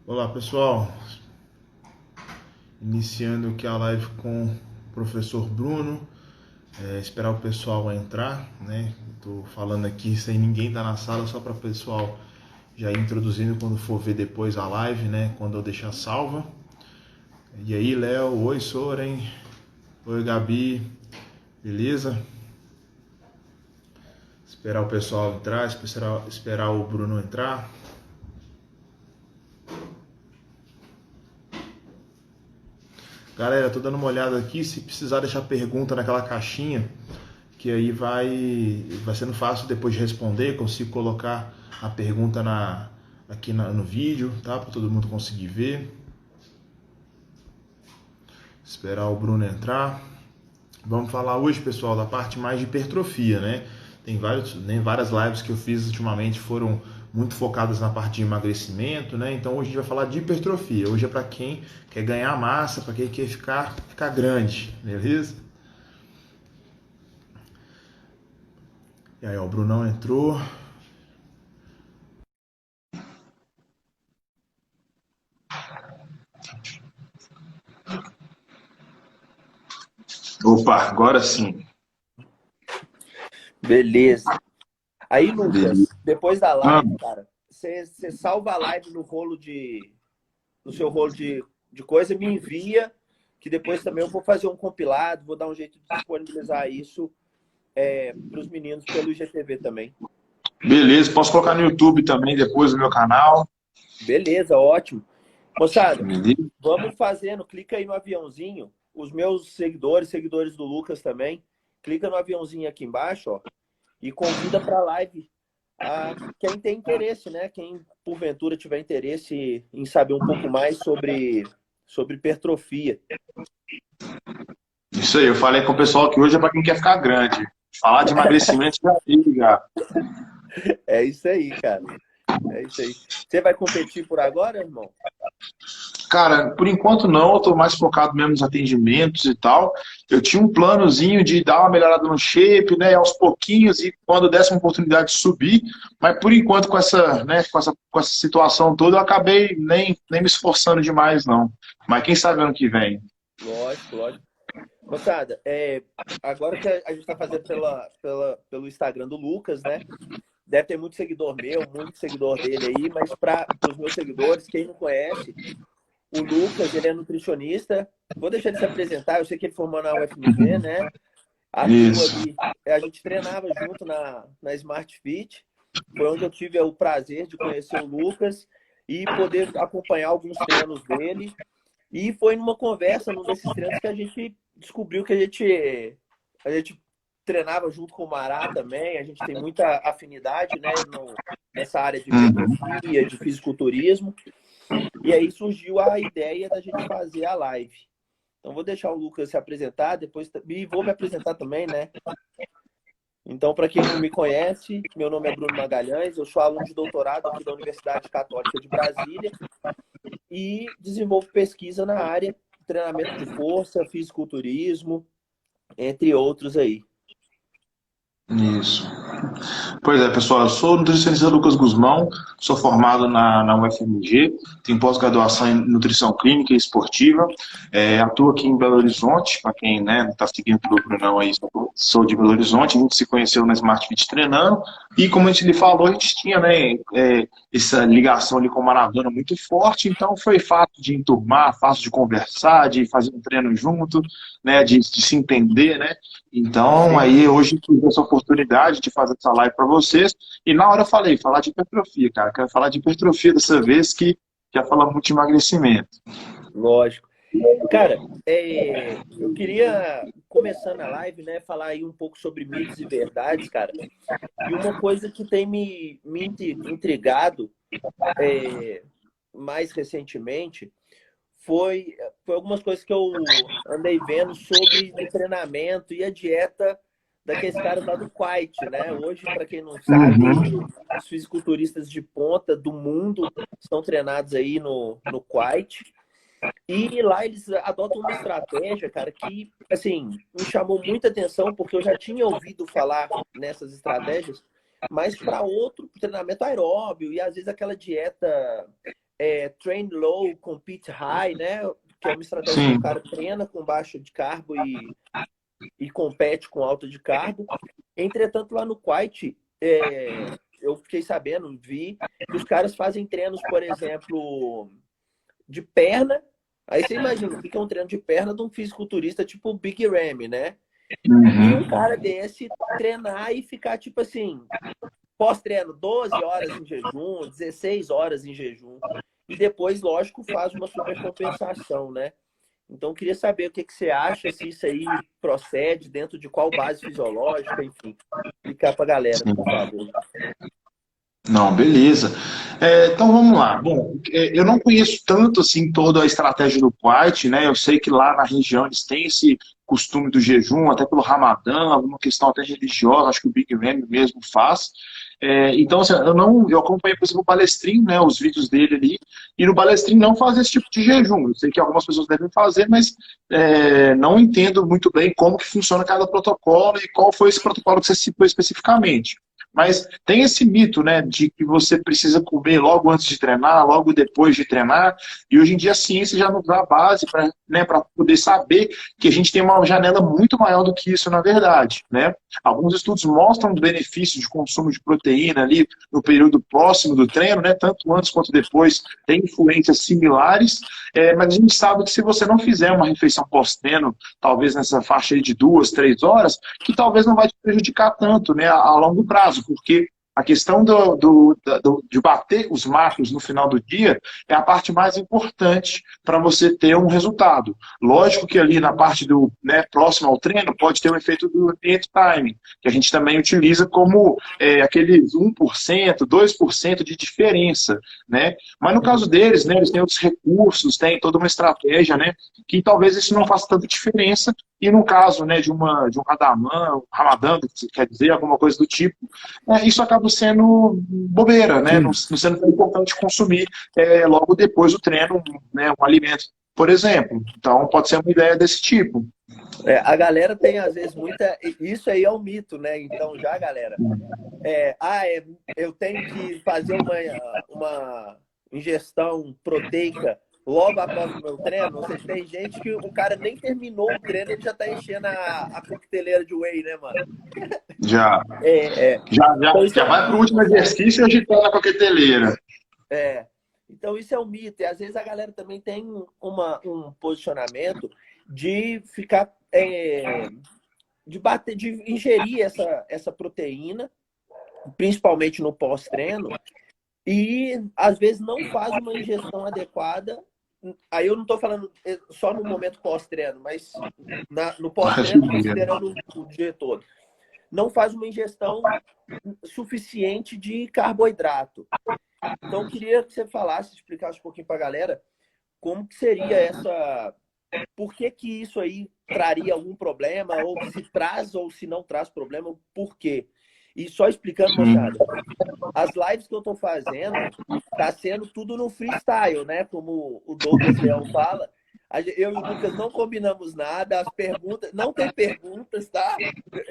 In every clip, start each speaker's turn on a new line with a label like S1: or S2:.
S1: Olá pessoal, iniciando aqui a live com o professor Bruno. Esperar o pessoal entrar, né? Estou falando aqui sem ninguém estar na sala, só para o pessoal já ir introduzindo quando for ver depois a live, né? Quando eu deixar salva. E aí, Léo, oi Soren, oi Gabi, beleza? Esperar o pessoal entrar, esperar o Bruno entrar. Galera, tô dando uma olhada aqui, se precisar deixar pergunta naquela caixinha, que aí vai sendo fácil depois de responder, consigo colocar a pergunta no vídeo, tá? Para todo mundo conseguir ver. Esperar o Bruno entrar. Vamos falar hoje, pessoal, da parte mais de hipertrofia, né? Várias lives que eu fiz ultimamente foram muito focadas na parte de emagrecimento, né? Então hoje a gente vai falar de hipertrofia. Hoje é para quem quer ganhar massa, para quem quer ficar grande, beleza? E aí, ó, o Brunão entrou. Opa, agora sim.
S2: Beleza. Aí,
S1: Beleza.
S2: Lucas, depois da
S1: Ah,
S2: live, cara, você salva a live no seu rolo de coisa e me envia, que depois também eu vou fazer um compilado, vou dar um jeito de disponibilizar isso para os meninos pelo IGTV também.
S1: beleza, posso colocar no YouTube também depois no meu canal.
S2: Beleza, ótimo. Moçada,
S1: Beleza?
S2: vamos fazendo, clica aí no aviãozinho, os meus seguidores do Lucas também, clica no aviãozinho aqui embaixo, ó, e convida para a live quem tem interesse, né? Quem porventura tiver interesse em saber um pouco mais sobre hipertrofia.
S1: Isso aí, eu falei com o pessoal que hoje é para quem quer ficar grande. Falar de emagrecimento já vi, já.
S2: É isso aí, cara. É isso aí. Você vai competir por agora, irmão?
S1: Cara, por enquanto não, eu tô mais focado mesmo nos atendimentos e tal. Eu tinha um planozinho de dar uma melhorada no shape, né, aos pouquinhos e quando desse uma oportunidade de subir, mas por enquanto com essa, né, com essa situação toda, eu acabei nem me esforçando demais não. Mas quem sabe ano que vem.
S2: Lógico, lógico. Moçada, agora que a gente está fazendo pelo Instagram do Lucas, né? Deve ter muito seguidor meu, muito seguidor dele aí, mas para os meus seguidores, quem não conhece, o Lucas, ele é nutricionista. Vou deixar ele se apresentar. Eu sei que ele formou na UFMG, né? Atuo
S1: Isso.
S2: ali. A gente treinava junto na Smart Fit. Foi onde eu tive o prazer de conhecer o Lucas e poder acompanhar alguns treinos dele. E foi numa conversa, num desses treinos, que a gente descobriu que a gente treinava junto com o Mará também. A gente tem muita afinidade, né, nessa área de
S1: Uhum.
S2: hipertrofia, de fisiculturismo. E aí surgiu a ideia da gente fazer a live. Então vou deixar o Lucas se apresentar, depois e vou me apresentar também, né? Então, para quem não me conhece, meu nome é Bruno Magalhães, eu sou aluno de doutorado aqui da Universidade Católica de Brasília e desenvolvo pesquisa na área de treinamento de força, fisiculturismo, entre outros aí.
S1: Isso. Pois é, pessoal, eu sou o nutricionista Lucas Guzmão, sou formado na UFMG, tenho pós-graduação em nutrição clínica e esportiva, atuo aqui em Belo Horizonte, para quem né, está seguindo pelo Brunão aí, sou de Belo Horizonte, a gente se conheceu na Smart Fit treinando, e como a gente lhe falou, a gente tinha né, essa ligação ali com o Maradona muito forte, então foi fácil de enturmar, fácil de conversar, de fazer um treino junto, né, de se entender, né, então,
S2: Sim.
S1: aí hoje tive essa oportunidade de fazer essa live para vocês. E na hora eu falei, falar de hipertrofia, cara. Quero falar de hipertrofia dessa vez que já fala muito de emagrecimento.
S2: Lógico. Cara, eu queria, começando a live, né, falar aí um pouco sobre mitos e verdades, cara. E uma coisa que tem me intrigado mais recentemente foi algumas coisas que eu andei vendo sobre o treinamento e a dieta daqueles caras lá do Quiet, né? Hoje, para quem não sabe,
S1: Uhum.
S2: os fisiculturistas de ponta do mundo estão treinados aí no Quiet. E lá eles adotam uma estratégia, cara, que, assim, me chamou muita atenção, porque eu já tinha ouvido falar nessas estratégias, mas para outro treinamento aeróbio e às vezes aquela dieta train low, compete high, né? Que é uma estratégia
S1: Sim.
S2: que o cara treina com baixo de carbo e compete com alto de carbo. Entretanto, lá no Quite, eu fiquei sabendo, vi que os caras fazem treinos, por exemplo, de perna. Aí você imagina o que é um treino de perna de um fisiculturista tipo o Big Ramy, né? E um cara desse treinar e ficar tipo assim, pós-treino, 12 horas em jejum, 16 horas em jejum. E depois, lógico, faz uma supercompensação, né? Então, eu queria saber o que você acha, se isso aí procede, dentro de qual base fisiológica, enfim. Explicar para a galera, por favor.
S1: Não, beleza. Então vamos lá. Bom, eu não conheço tanto assim toda a estratégia do Kuwait, né? Eu sei que lá na região eles têm esse costume do jejum, até pelo Ramadã, alguma questão até religiosa, acho que o Big Ramy mesmo faz. Então, assim, eu acompanhei, por exemplo, o Balestrinho, né? Os vídeos dele ali, e no Balestrinho não faz esse tipo de jejum. Eu sei que algumas pessoas devem fazer, mas não entendo muito bem como que funciona cada protocolo e qual foi esse protocolo que você citou especificamente. Mas tem esse mito, né, de que você precisa comer logo antes de treinar, logo depois de treinar, e hoje em dia a ciência já nos dá a base para, né, para poder saber que a gente tem uma janela muito maior do que isso na verdade, né? Alguns estudos mostram o benefício de consumo de proteína ali no período próximo do treino, né, tanto antes quanto depois, tem influências similares, mas a gente sabe que se você não fizer uma refeição pós-treino, talvez nessa faixa aí de 2, 3 horas, que talvez não vai te prejudicar tanto, né, a longo prazo, porque a questão de bater os macros no final do dia é a parte mais importante para você ter um resultado. Lógico que ali na parte do, né, próximo ao treino pode ter o efeito do nutrient timing, que a gente também utiliza como aqueles 1%, 2% de diferença, né? Mas no caso deles, né, eles têm outros recursos, têm toda uma estratégia, né, que talvez isso não faça tanta diferença. E no caso, né, de um Ramadã, quer dizer, alguma coisa do tipo, isso acaba sendo bobeira, né? Não sendo tão importante consumir logo depois do treino, né, um alimento, por exemplo. Então, pode ser uma ideia desse tipo.
S2: A galera tem, às vezes, muita... Isso aí é um mito, né? Então, já, galera... eu tenho que fazer uma ingestão proteica logo após o meu treino. Ou seja, tem gente que o cara nem terminou o treino, ele já tá enchendo a coqueteleira de whey, né, mano?
S1: Já.
S2: Então,
S1: Já vai pro último exercício agitando a coqueteleira.
S2: Então, isso é um mito. E às vezes a galera também tem um posicionamento de ficar... de ingerir essa proteína, principalmente no pós-treino, e às vezes não faz uma ingestão adequada. Aí eu não estou falando só no momento pós-treino, mas no pós-treino, considerando o dia todo. Não faz uma ingestão suficiente de carboidrato. Então, eu queria que você falasse, explicasse um pouquinho para a galera como que seria essa... Por que isso aí traria algum problema, ou se traz ou se não traz problema, por quê? E só explicando, moçada, as lives que eu tô fazendo, tá sendo tudo no freestyle, né? Como o Douglas Leão fala. Eu e o Lucas não combinamos nada, as perguntas, não tem perguntas, tá?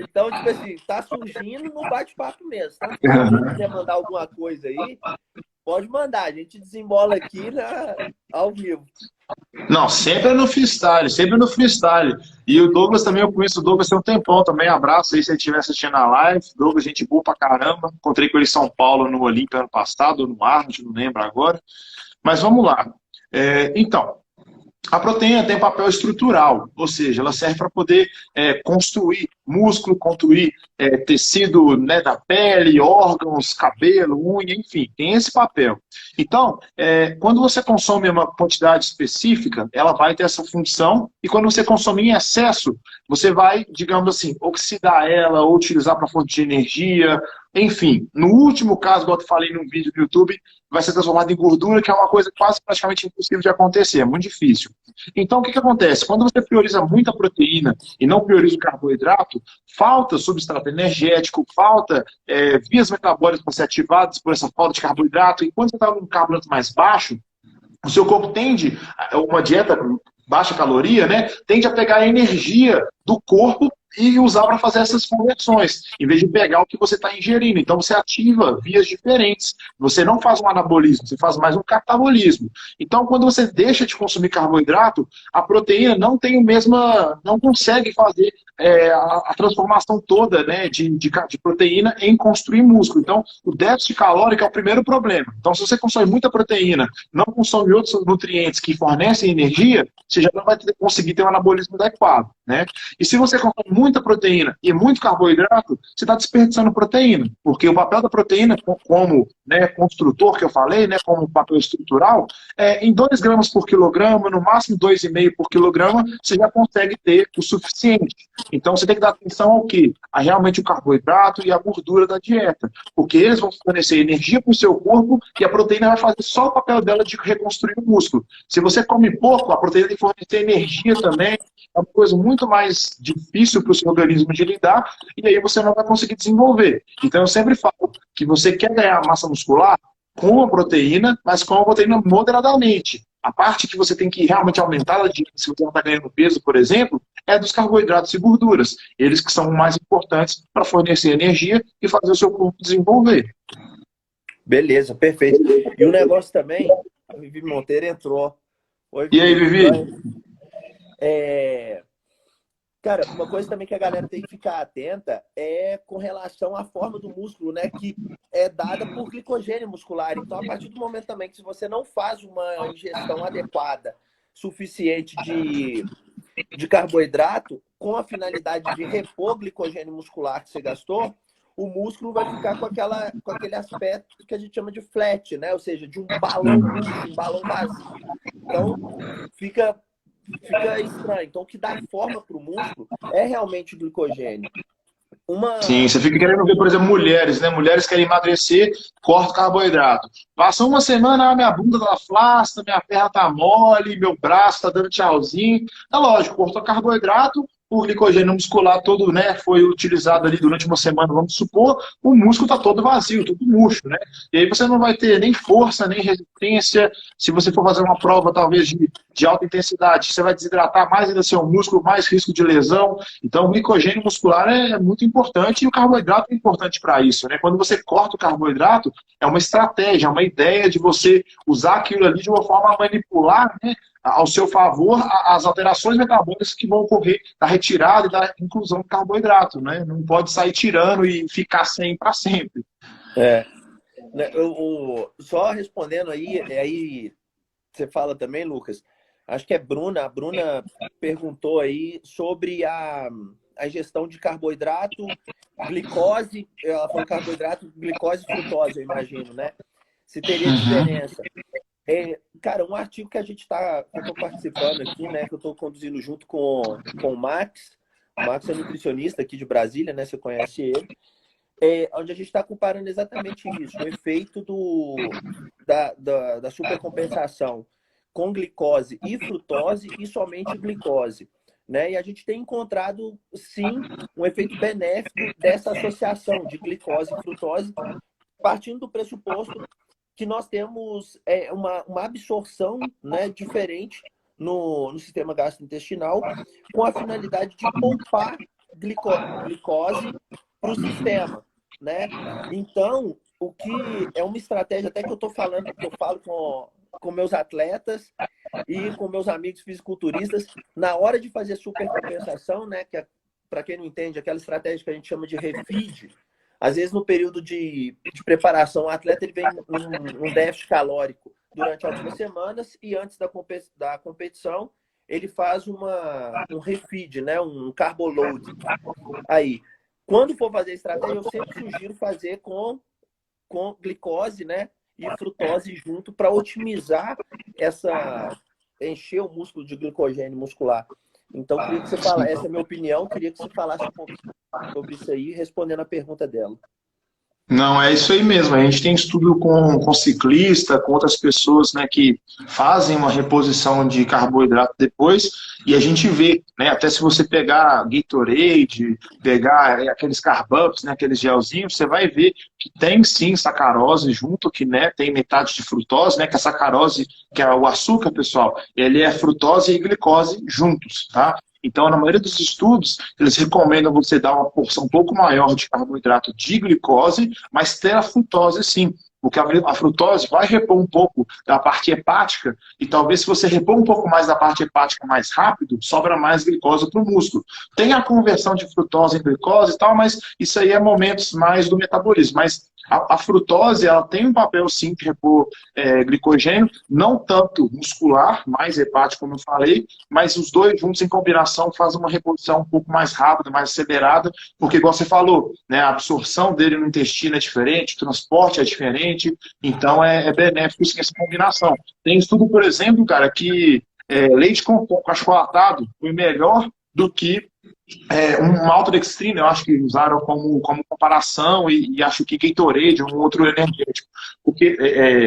S2: Então, tipo assim, tá surgindo no bate-papo mesmo. Então, se alguém quiser mandar alguma coisa aí, pode mandar, a gente desembola aqui ao vivo.
S1: Não, sempre no freestyle, sempre no freestyle. E o Douglas também, eu conheço o Douglas tem um tempão também. Abraço aí se ele estiver assistindo a live. Douglas, gente boa pra caramba. Encontrei com ele em São Paulo no Olímpia ano passado, ou no Arnold, não lembro agora. Mas vamos lá. Então, a proteína tem papel estrutural, ou seja, ela serve para poder construir músculo, construir tecido, né, da pele, órgãos, cabelo, unha, enfim, tem esse papel. Então, quando você consome uma quantidade específica, ela vai ter essa função, e quando você consome em excesso, você vai, digamos assim, oxidar ela ou utilizar para fonte de energia, enfim. No último caso, igual eu falei num vídeo do YouTube, vai ser transformado em gordura, que é uma coisa quase praticamente impossível de acontecer, é muito difícil. Então, o que acontece? Quando você prioriza muita proteína e não prioriza o carboidrato, falta substrato energético, falta vias metabólicas para ser ativadas por essa falta de carboidrato, e quando você está num carboidrato mais baixo, o seu corpo tende, uma dieta baixa caloria, né, tende a pegar a energia do corpo e usar para fazer essas conversões, em vez de pegar o que você está ingerindo. Então você ativa vias diferentes. Você não faz um anabolismo, você faz mais um catabolismo. Então, quando você deixa de consumir carboidrato, a proteína não tem o mesmo, não consegue fazer a transformação toda, né, de proteína em construir músculo. Então, o déficit calórico é o primeiro problema. Então, se você consome muita proteína, não consome outros nutrientes que fornecem energia, você já não vai conseguir ter um anabolismo adequado, né? E se você consome muita proteína e muito carboidrato, você está desperdiçando proteína, porque o papel da proteína, como, né, construtor que eu falei, né, como papel estrutural, em 2 gramas por quilograma, no máximo 2,5 por quilograma, você já consegue ter o suficiente. Então você tem que dar atenção ao quê? A realmente o carboidrato e a gordura da dieta, porque eles vão fornecer energia para o seu corpo e a proteína vai fazer só o papel dela de reconstruir o músculo. Se você come pouco, a proteína tem que fornecer energia também, é uma coisa muito mais difícil para o seu organismo de lidar, e aí você não vai conseguir desenvolver. Então eu sempre falo que você quer ganhar massa muscular, com a proteína, mas com a proteína moderadamente. A parte que você tem que realmente aumentar a dieta, se você não está ganhando peso, por exemplo, é dos carboidratos e gorduras. Eles que são mais importantes para fornecer energia e fazer o seu corpo desenvolver.
S2: Beleza, perfeito. E o negócio também, a Vivi Monteiro entrou. Oi,
S1: Vivi. E aí, Vivi?
S2: Cara, uma coisa também que a galera tem que ficar atenta é com relação à forma do músculo, né? Que é dada por glicogênio muscular. Então, a partir do momento também que se você não faz uma ingestão adequada, suficiente de carboidrato, com a finalidade de repor glicogênio muscular que você gastou, o músculo vai ficar com aquele aspecto que a gente chama de flat, né? Ou seja, de um balão murcho, um balão vazio. Então, fica estranho. Então, o que dá forma para o músculo é realmente o glicogênio.
S1: Sim, você fica querendo ver, por exemplo, mulheres, né? Mulheres querem emagrecer, corta carboidrato. Passa uma semana, minha bunda tá flácida, minha perna tá mole, meu braço tá dando tchauzinho. É lógico, cortou carboidrato, o glicogênio muscular todo, né, foi utilizado ali durante uma semana, vamos supor, o músculo tá todo vazio, todo murcho, né? E aí você não vai ter nem força, nem resistência. Se você for fazer uma prova, talvez, de alta intensidade, você vai desidratar mais ainda seu músculo, mais risco de lesão. Então, o glicogênio muscular é muito importante e o carboidrato é importante para isso, né? Quando você corta o carboidrato, é uma estratégia, é uma ideia de você usar aquilo ali de uma forma a manipular, né, ao seu favor as alterações metabólicas que vão ocorrer da retirada e da inclusão do carboidrato, né? Não pode sair tirando e ficar sem para sempre.
S2: Só respondendo aí você fala também, Lucas, acho que é a Bruna perguntou aí sobre a ingestão de carboidrato, glicose, ela falou carboidrato, glicose e frutose, eu imagino, né? Se teria diferença. Cara, um artigo que eu estou participando aqui, né, que eu estou conduzindo junto com o Max. O Max é nutricionista aqui de Brasília, né? Você conhece ele. Onde a gente está comparando exatamente isso, o efeito da supercompensação com glicose e frutose e somente glicose, né? E a gente tem encontrado, sim, um efeito benéfico dessa associação de glicose e frutose, partindo do pressuposto que nós temos uma absorção, né, diferente no sistema gastrointestinal, com a finalidade de poupar glicose para o sistema, né? Então, o que é uma estratégia até que eu falo com meus atletas e com meus amigos fisiculturistas, na hora de fazer supercompensação, né, que para quem não entende, aquela estratégia que a gente chama de refeed. Às vezes, no período de preparação, o atleta ele vem num déficit calórico durante algumas semanas e antes da competição, ele faz um refeed, né? Um carboload. Aí, quando for fazer a estratégia, eu sempre sugiro fazer com glicose, né? E frutose junto para otimizar encher o músculo de glicogênio muscular. Então, queria que você falasse, essa é a minha opinião, queria que você falasse um pouco sobre isso aí, respondendo a pergunta dela.
S1: Não, é isso aí mesmo. A gente tem estudo com ciclista, com outras pessoas, né, que fazem uma reposição de carboidrato depois, e a gente vê, né, até se você pegar Gatorade, pegar aqueles carb-ups, né, aqueles gelzinhos, você vai ver que tem sim sacarose junto, que, né, tem metade de frutose, né, que a sacarose, que é o açúcar, pessoal, ele é frutose e glicose juntos, tá? Então, na maioria dos estudos, eles recomendam você dar uma porção um pouco maior de carboidrato de glicose, mas ter a frutose sim. Porque a frutose vai repor um pouco da parte hepática e talvez se você repor um pouco mais da parte hepática mais rápido, sobra mais glicose para o músculo. Tem a conversão de frutose em glicose e tal, mas isso aí é momentos mais do metabolismo. Mas a frutose, ela tem um papel sim de repor glicogênio, não tanto muscular, mais hepático, como eu falei, mas os dois juntos em combinação fazem uma reposição um pouco mais rápida, mais acelerada, porque, igual você falou, né, a absorção dele no intestino é diferente, o transporte é diferente, então é benéfico sim, essa combinação. Tem estudo, por exemplo, cara, que leite com achocolatado foi melhor do que um maltodextrina, eu acho que usaram como comparação, e acho que Gatorade, um outro energético, porque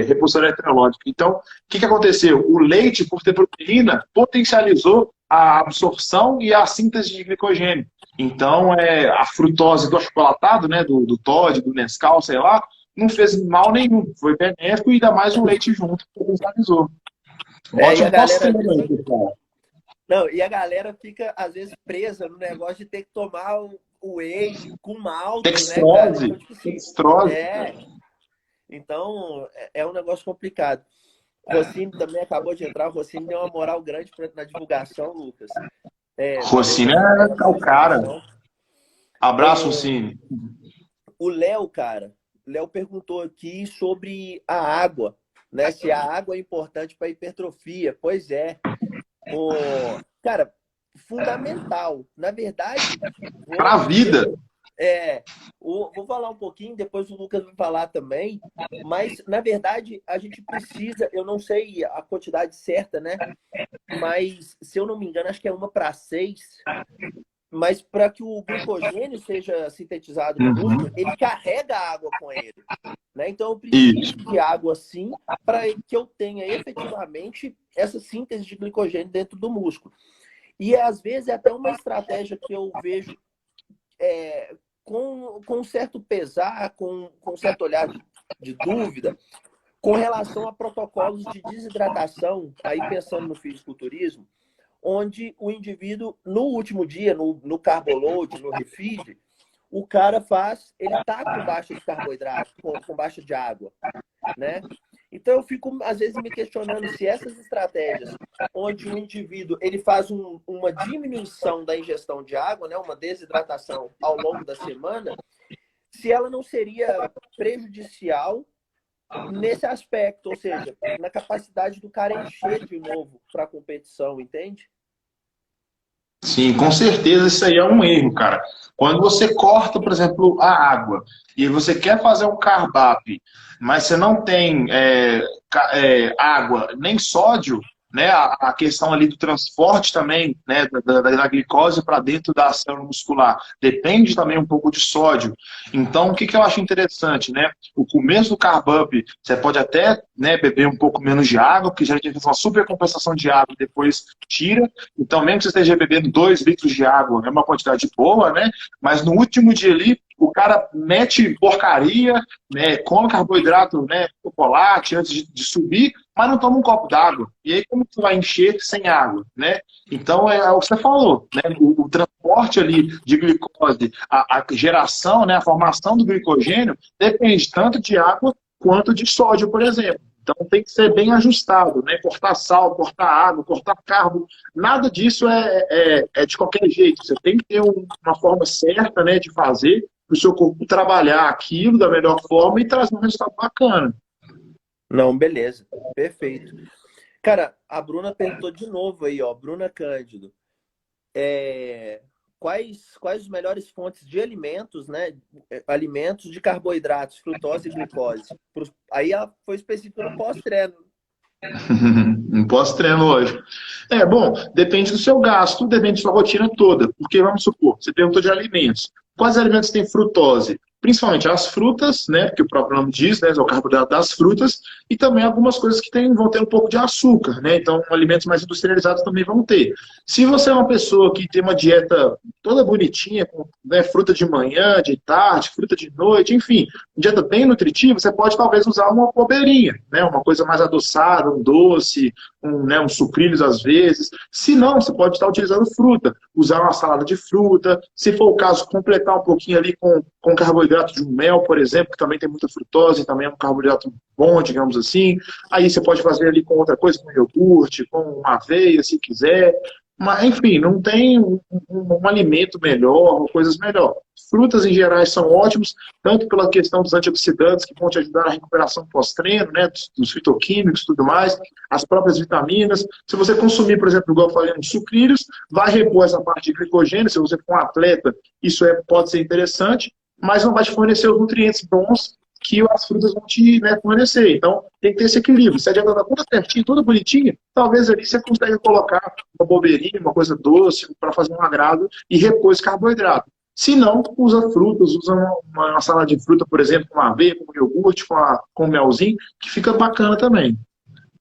S1: reposição eletrológica. Então, o que aconteceu? O leite, por ter proteína, potencializou a absorção e a síntese de glicogênio. Então, a frutose do achocolatado, né, do Toddy, do Nescau, sei lá, não fez mal nenhum, foi benéfico e ainda mais o leite junto, potencializou.
S2: Ótimo
S1: pós-treino aí, pessoal.
S2: Não, e a galera fica, às vezes, presa no negócio de ter que tomar o whey com malto,
S1: dextrose,
S2: né, cara? Então, tipo assim,
S1: dextrose.
S2: Então, é um negócio complicado. O Rossini também acabou de entrar. O Rossini deu uma moral grande na divulgação, Lucas.
S1: Rossini é o cara. Abraço, Rossini.
S2: O Léo, cara, perguntou aqui sobre a água, né? Se a água é importante para hipertrofia. Pois é. Cara, fundamental. Na verdade...
S1: Para a vida.
S2: Vou falar um pouquinho, depois o Lucas vai falar também, mas, na verdade, a gente precisa, eu não sei a quantidade certa, né? Mas, se eu não me engano, acho que é 1:6, mas para que o glicogênio seja sintetizado no músculo, ele carrega a água com ele, né? Então, eu preciso de água, sim, para que eu tenha efetivamente essa síntese de glicogênio dentro do músculo. E, às vezes, é até uma estratégia que eu vejo com um certo pesar, com um certo olhar de dúvida, com relação a protocolos de desidratação, aí pensando no fisiculturismo, onde o indivíduo, no último dia, no carboload, no refeed, o cara ele tá com baixa de carboidrato, com baixa de água, né? Então eu fico, às vezes, me questionando se essas estratégias, onde o indivíduo ele faz uma diminuição da ingestão de água, né, uma desidratação ao longo da semana, se ela não seria prejudicial nesse aspecto, ou seja, na capacidade do cara encher de novo para a competição, entende?
S1: Sim, com certeza isso aí é um erro, cara. Quando você corta, por exemplo, a água e você quer fazer um carb-up, mas você não tem água nem sódio, né? A questão ali do transporte também, né, da glicose para dentro da célula muscular depende também um pouco de sódio. Então, o que eu acho interessante, né? O começo do carb-up, você pode até, né, beber um pouco menos de água, porque já tem uma supercompensação de água e depois tira. Então, mesmo que você esteja bebendo 2 litros de água, é uma quantidade boa, né? Mas no último dia ali, o cara mete porcaria, né, come carboidrato, né, chocolate antes de subir, mas não toma um copo d'água. E aí como que vai encher sem água, né? Então é o que você falou, né? O transporte ali de glicose, a geração, né, a formação do glicogênio depende tanto de água quanto de sódio, por exemplo. Então tem que ser bem ajustado, né? Cortar sal, cortar água, cortar carbo, nada disso é de qualquer jeito. Você tem que ter uma forma certa, né, de fazer para o seu corpo trabalhar aquilo da melhor forma e trazer um resultado bacana.
S2: Não, beleza. Perfeito. Cara, a Bruna perguntou de novo aí, ó. Bruna Cândido. Quais as melhores fontes de alimentos, né? Alimentos de carboidratos, frutose e glicose. Aí ela foi específica no pós-treino.
S1: No pós-treino hoje. Bom, depende do seu gasto, depende da sua rotina toda. Porque, vamos supor, você perguntou de alimentos. Quais alimentos têm frutose? principalmente as frutas, né, que o próprio nome diz, né, é o carboidrato das frutas, e também algumas coisas que vão ter um pouco de açúcar, né, então alimentos mais industrializados também vão ter. Se você é uma pessoa que tem uma dieta toda bonitinha, com, né, fruta de manhã, de tarde, fruta de noite, enfim, uma dieta bem nutritiva, você pode talvez usar uma bobeirinha, né, uma coisa mais adoçada, um doce, né, um sucrilhos às vezes. Se não, você pode estar utilizando fruta, usar uma salada de fruta, se for o caso, completar um pouquinho ali com carboidrato de um mel, por exemplo, que também tem muita frutose, também é um carboidrato bom, digamos assim. Aí você pode fazer ali com outra coisa, com iogurte, com uma aveia, se quiser. Mas, enfim, não tem um alimento melhor ou coisas melhor. Frutas em geral são ótimos, tanto pela questão dos antioxidantes, que vão te ajudar na recuperação pós-treino, né, dos fitoquímicos e tudo mais, as próprias vitaminas. Se você consumir, por exemplo, igual eu falei, uns sucrilhos, vai repor essa parte de glicogênio. Se você for um atleta, isso pode ser interessante, mas não vai te fornecer os nutrientes bons que as frutas vão te, né, fornecer. Então, tem que ter esse equilíbrio. Se a dieta está toda certinha, toda bonitinha, talvez ali você consiga colocar uma bobeirinha, uma coisa doce, para fazer um agrado e repor esse carboidrato. Se não, usa frutas, usa uma salada de fruta, por exemplo, com aveia, com iogurte, com melzinho, que fica bacana também.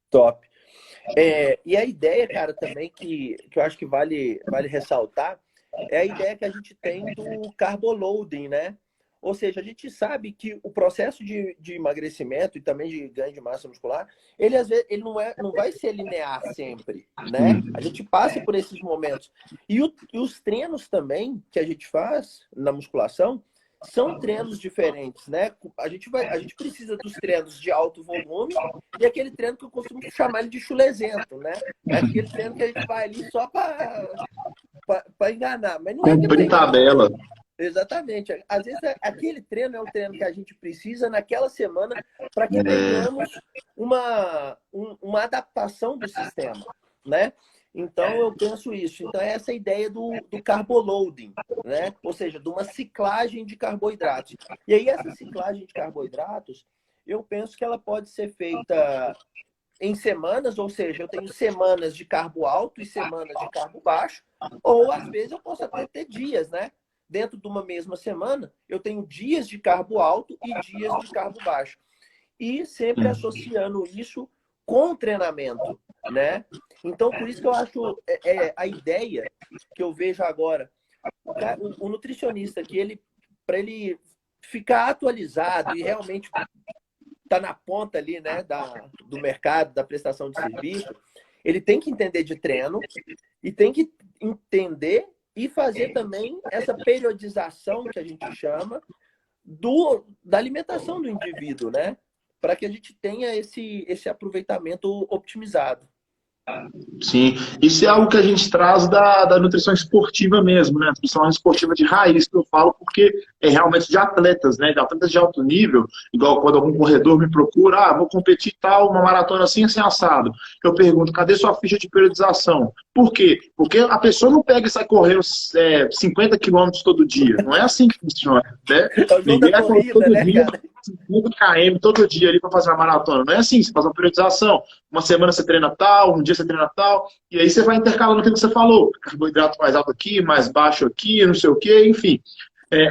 S2: Top. E a ideia, cara, também que eu acho que vale ressaltar, é a ideia que a gente tem do carboloading, né? Ou seja, a gente sabe que o processo de emagrecimento e também de ganho de massa muscular, ele às vezes ele não vai ser linear sempre, né? A gente passa por esses momentos. E os treinos também que a gente faz na musculação são treinos diferentes, né? A gente precisa dos treinos de alto volume e aquele treino que eu costumo chamar ele de chulezento, né? É aquele treino que a gente vai ali só para enganar. Mas não é
S1: cumprir tabela.
S2: Exatamente. Às vezes, aquele treino é o treino que a gente precisa naquela semana para que tenhamos uma adaptação do sistema, né? Então, eu penso isso. Então, é essa ideia do carboloading, né? Ou seja, de uma ciclagem de carboidratos. E aí, essa ciclagem de carboidratos, eu penso que ela pode ser feita em semanas, ou seja, eu tenho semanas de carbo alto e semanas de carbo baixo, ou, às vezes, eu posso até ter dias, né? Dentro de uma mesma semana, eu tenho dias de carbo alto e dias de carbo baixo. E sempre associando isso com treinamento, né? Então, por isso que eu acho a ideia que eu vejo agora, o nutricionista, que para ele ficar atualizado e realmente tá na ponta ali, né, do mercado, da prestação de serviço, ele tem que entender de treino e tem que entender e fazer também essa periodização que a gente chama da alimentação do indivíduo, né? Para que a gente tenha esse aproveitamento otimizado.
S1: Sim, isso é algo que a gente traz da nutrição esportiva mesmo, né? Nutrição esportiva de raiz, que eu falo, porque é realmente de atletas, né? De atletas de alto nível, igual quando algum corredor me procura, vou competir tal, uma maratona assim, assim, assado. Eu pergunto, cadê sua ficha de periodização? Por quê? Porque a pessoa não pega e sai correndo 50 quilômetros todo dia. Não é assim que funciona, né? Ninguém vai correr todo dia, 50 km todo dia ali para fazer uma maratona. Não é assim, você faz uma periodização. Uma semana você treina tal, um dia você treina tal, e aí você vai intercalando aquilo que você falou. Carboidrato mais alto aqui, mais baixo aqui, não sei o quê, enfim.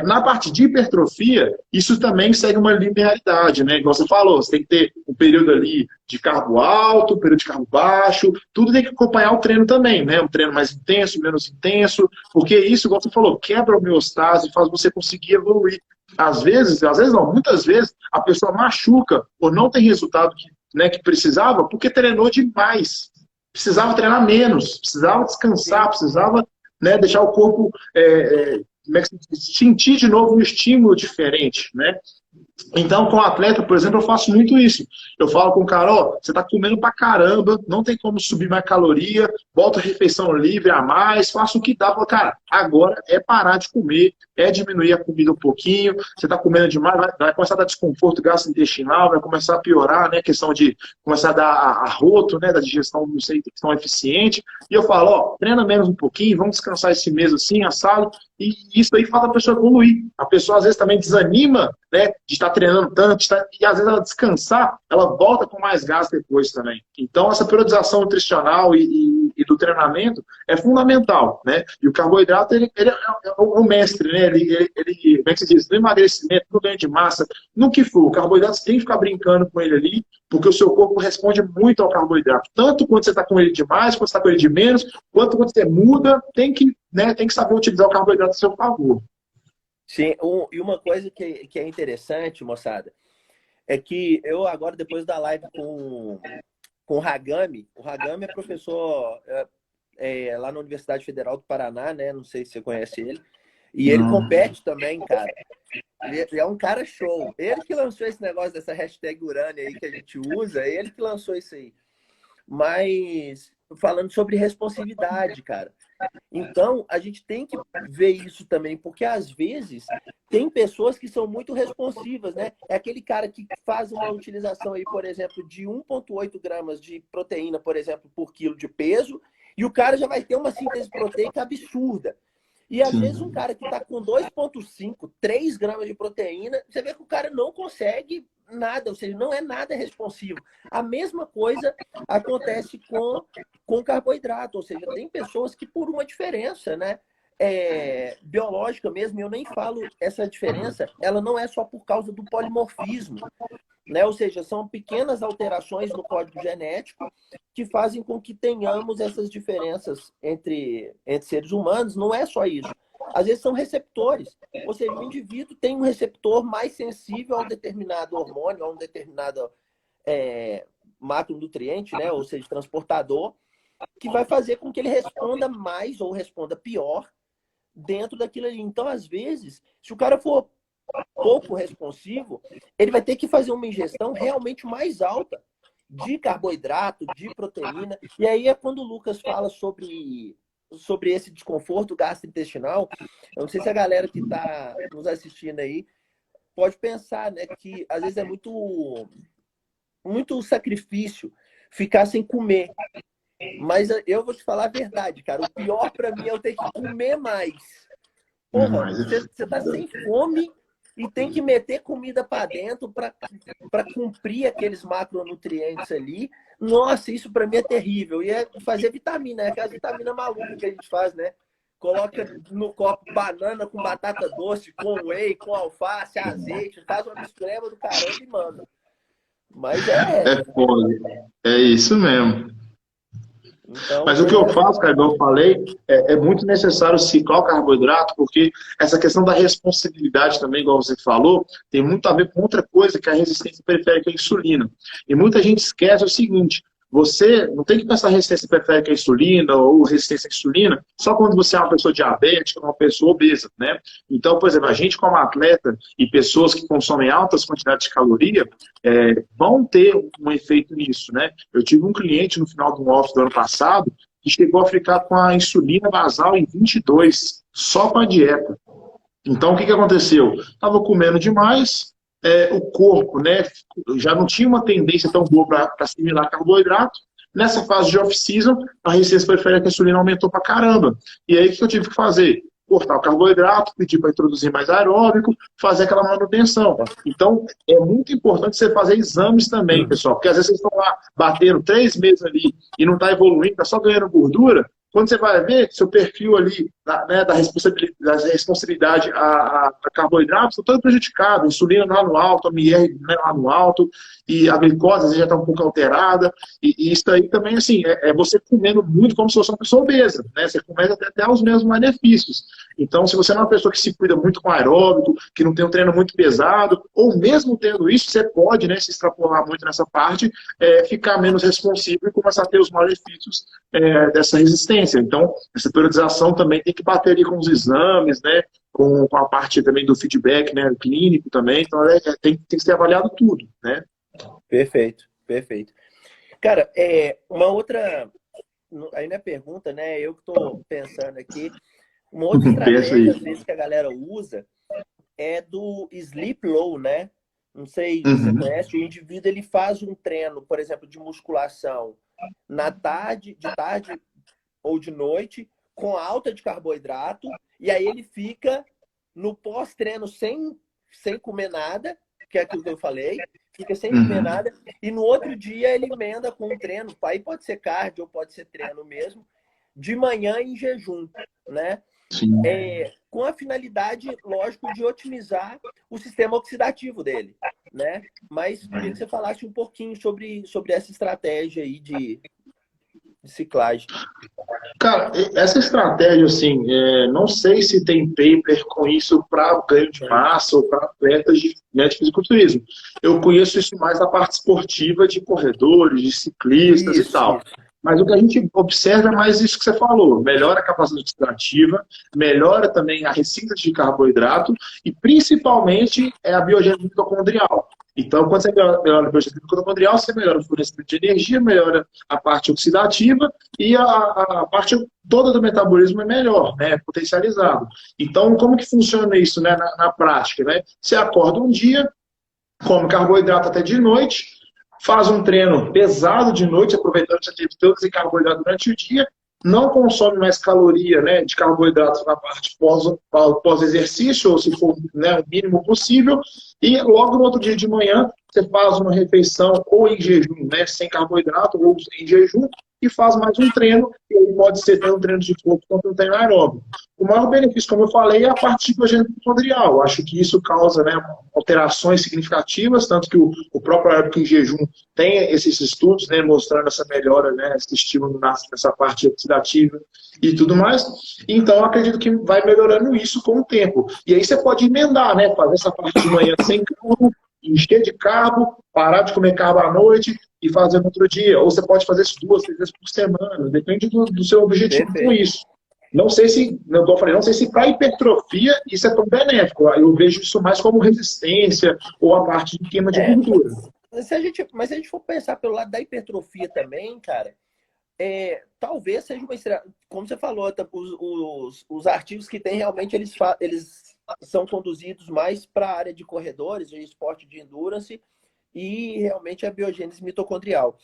S1: Na parte de hipertrofia, isso também segue uma linearidade, né? Igual você falou, você tem que ter um período ali de carbo alto, um período de carbo baixo, tudo tem que acompanhar o treino também, né? Um treino mais intenso, menos intenso, porque isso, igual você falou, quebra a homeostase, faz você conseguir evoluir. Às vezes não, muitas vezes, a pessoa machuca ou não tem resultado que precisava porque treinou demais. Precisava treinar menos, precisava descansar, precisava, né, deixar o corpo sentir de novo um estímulo diferente, né? Então, com o atleta, por exemplo, eu faço muito isso. Eu falo com o cara, você tá comendo pra caramba, não tem como subir mais caloria, bota a refeição livre a mais, faça o que dá. Cara, agora é parar de comer, é diminuir a comida um pouquinho, você tá comendo demais, vai começar a dar desconforto gastrointestinal, vai começar a piorar, né, a questão de começar a dar arroto, né, da digestão não ser tão eficiente. E eu falo, treina menos um pouquinho, vamos descansar esse mês assim, assado, e isso aí faz a pessoa evoluir. A pessoa às vezes também desanima, né, de estar treinando tanto, e às vezes ela descansar, ela volta com mais gás depois também. Então essa periodização nutricional e do do treinamento é fundamental, né? E o carboidrato, ele é o mestre, né? Como é que se diz? No emagrecimento, no ganho de massa, no que for. O carboidrato, você tem que ficar brincando com ele ali, porque o seu corpo responde muito ao carboidrato. Tanto quando você está com ele de mais, quando você está com ele de menos, quanto quando você muda, né, tem que saber utilizar o carboidrato a seu favor.
S2: Sim, e uma coisa que é interessante, moçada, é que eu agora, depois da live com o Hagami é professor lá na Universidade Federal do Paraná, né? Não sei se você conhece ele. E ele compete também, cara. Ele é um cara show. Ele que lançou esse negócio dessa hashtag Urânia aí que a gente usa, ele que lançou isso aí. Mas falando sobre responsividade, cara. Então, a gente tem que ver isso também, porque às vezes tem pessoas que são muito responsivas, né? É aquele cara que faz uma utilização aí, por exemplo, de 1,8 gramas de proteína, por exemplo, por quilo de peso, e o cara já vai ter uma síntese proteica absurda. E às vezes um cara que está com 2,5, 3 gramas de proteína, você vê que o cara não consegue nada, ou seja, não é nada responsivo. A mesma coisa acontece com carboidrato, ou seja, tem pessoas que por uma diferença, né, biológica mesmo, eu nem falo essa diferença, ela não é só por causa do polimorfismo, né? Ou seja, são pequenas alterações no código genético que fazem com que tenhamos essas diferenças entre seres humanos. Não é só isso. Às vezes são receptores. Ou seja, o indivíduo tem um receptor mais sensível a um determinado hormônio, a um determinado macronutriente, né? Ou seja, transportador, que vai fazer com que ele responda mais ou responda pior dentro daquilo ali. Então, às vezes, se o cara for pouco responsivo, ele vai ter que fazer uma ingestão realmente mais alta de carboidrato, de proteína. E aí é quando o Lucas fala sobre esse desconforto gastrointestinal. Eu não sei se a galera que está nos assistindo aí pode pensar, né, que às vezes é muito sacrifício ficar sem comer. Mas eu vou te falar a verdade, cara. O pior para mim é eu ter que comer mais. Porra, você tá sem fome e tem que meter comida para dentro para cumprir aqueles macronutrientes ali. Nossa, isso para mim é terrível. E é fazer vitamina, é aquela vitamina maluca que a gente faz, né? Coloca no copo banana com batata doce, com whey, com alface, azeite, faz uma mistureba do caramba e manda. Mas
S1: É foda. É isso mesmo.
S2: Então,
S1: Mas o que eu faço, cara, como eu falei, é muito necessário ciclar o carboidrato, porque essa questão da responsabilidade também, igual você falou, tem muito a ver com outra coisa, que é a resistência periférica à insulina. E muita gente esquece o seguinte: você não tem que pensar resistência periférica à insulina ou resistência à insulina só quando você é uma pessoa diabética, uma pessoa obesa, né? Então, por exemplo, a gente como atleta e pessoas que consomem altas quantidades de caloria vão ter um efeito nisso, né? Eu tive um cliente no final do off do ano passado que chegou a ficar com a insulina basal em 22, só com a dieta. Então, o que aconteceu? Estava comendo demais, o corpo, né, já não tinha uma tendência tão boa para assimilar carboidrato. Nessa fase de off-season, a resistência periférica à insulina aumentou para caramba. E aí, o que eu tive que fazer? Cortar o carboidrato, pedir para introduzir mais aeróbico, fazer aquela manutenção. Então, é muito importante você fazer exames também, pessoal, porque às vezes vocês estão lá batendo 3 meses ali e não está evoluindo, está só ganhando gordura. Quando você vai ver, seu perfil ali, né, da responsabilidade a carboidratos está todo prejudicado, a insulina lá no alto, a MIR lá no alto, e a glicose às vezes já está um pouco alterada, e isso aí também, assim, você comendo muito como se fosse uma pessoa obesa, né? Você comete até os mesmos benefícios. Então, se você é uma pessoa que se cuida muito com aeróbico, que não tem um treino muito pesado, ou mesmo tendo isso, você pode, né, se extrapolar muito nessa parte, ficar menos responsivo e começar a ter os malefícios dessa resistência. Então, essa periodização também tem que bater ali com os exames, né, com a parte também do feedback, né, clínico também. Então, tem que ser avaliado tudo, né?
S2: Perfeito, perfeito. Cara, uma outra, aí não é pergunta, né? Eu que estou pensando aqui. Uma outra estratégia, às vezes, que a galera usa é do sleep low, né? Não sei se você conhece, o indivíduo ele faz um treino, por exemplo, de musculação de tarde ou de noite, com alta de carboidrato, e aí ele fica no pós-treino sem comer nada, que é aquilo que eu falei, fica sem comer nada, e no outro dia ele emenda com um treino, aí pode ser cardio ou pode ser treino mesmo, de manhã em jejum, né?
S1: Sim.
S2: Com a finalidade, lógico, de otimizar o sistema oxidativo dele, né? Mas queria que você falasse um pouquinho sobre essa estratégia aí de ciclagem.
S1: Cara, essa estratégia, assim, não sei se tem paper com isso para ganho de massa ou para atletas de fisiculturismo. Eu conheço isso mais da parte esportiva de corredores, de ciclistas e
S2: Isso,
S1: tal.
S2: isso.
S1: Mas o que a gente observa é mais isso que você falou. Melhora a capacidade oxidativa, melhora também a ressíntese de carboidrato e, principalmente, a biogênese mitocondrial. Então, quando você melhora a biogênese mitocondrial, você melhora o fornecimento de energia, melhora a parte oxidativa e a parte toda do metabolismo é melhor, né? Potencializado. Então, como que funciona isso, né, na prática, né? Você acorda um dia, come carboidrato até de noite, faz um treino pesado de noite, aproveitando que você teve todo esse carboidrato durante o dia, não consome mais caloria, né, de carboidratos na parte pós-exercício, ou se for, né, o mínimo possível, e logo no outro dia de manhã você faz uma refeição ou em jejum, né, sem carboidrato, ou em jejum, e faz mais um treino, e aí pode ser tanto um treino de corpo quanto um treino aeróbico. O maior benefício, como eu falei, é a parte glicogênio mitocondrial. Acho que isso causa, né, alterações significativas, tanto que o próprio aeróbico em jejum tem esses estudos, né, mostrando essa melhora, né, esse estímulo nessa parte oxidativa e tudo mais. Então, eu acredito que vai melhorando isso com o tempo. E aí você pode emendar, né, fazer essa parte de manhã sem carbo, encher de carbo, parar de comer carbo à noite e fazer no outro dia. Ou você pode fazer isso 2, 3 vezes por semana. Depende do seu objetivo com
S2: Perfeito.
S1: isso. Não sei se, como eu falei, não sei se para hipertrofia isso é tão benéfico. Eu vejo isso mais como resistência ou a parte de queima de gordura.
S2: Mas se a gente for pensar pelo lado da hipertrofia também, cara, talvez seja como você falou, os artigos que tem realmente eles são conduzidos mais para a área de corredores, de esporte de endurance e realmente a biogênese mitocondrial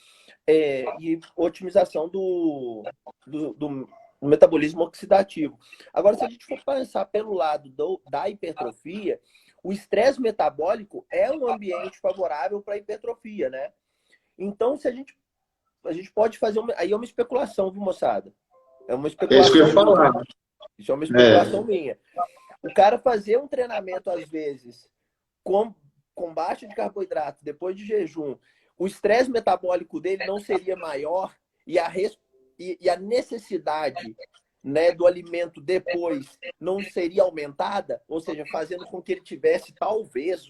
S2: e otimização do metabolismo oxidativo. Agora, se a gente for pensar pelo lado da hipertrofia, o estresse metabólico é um ambiente favorável para a hipertrofia, né? Então, se a gente pode fazer aí é uma especulação, viu, moçada? É uma
S1: É isso que eu ia
S2: especulação minha.
S1: falar.
S2: Isso é uma especulação minha. O cara fazer um treinamento, às vezes, com baixa de carboidrato, depois de jejum, o estresse metabólico dele não seria maior e a necessidade, né, do alimento depois não seria aumentada, ou seja, fazendo com que ele tivesse talvez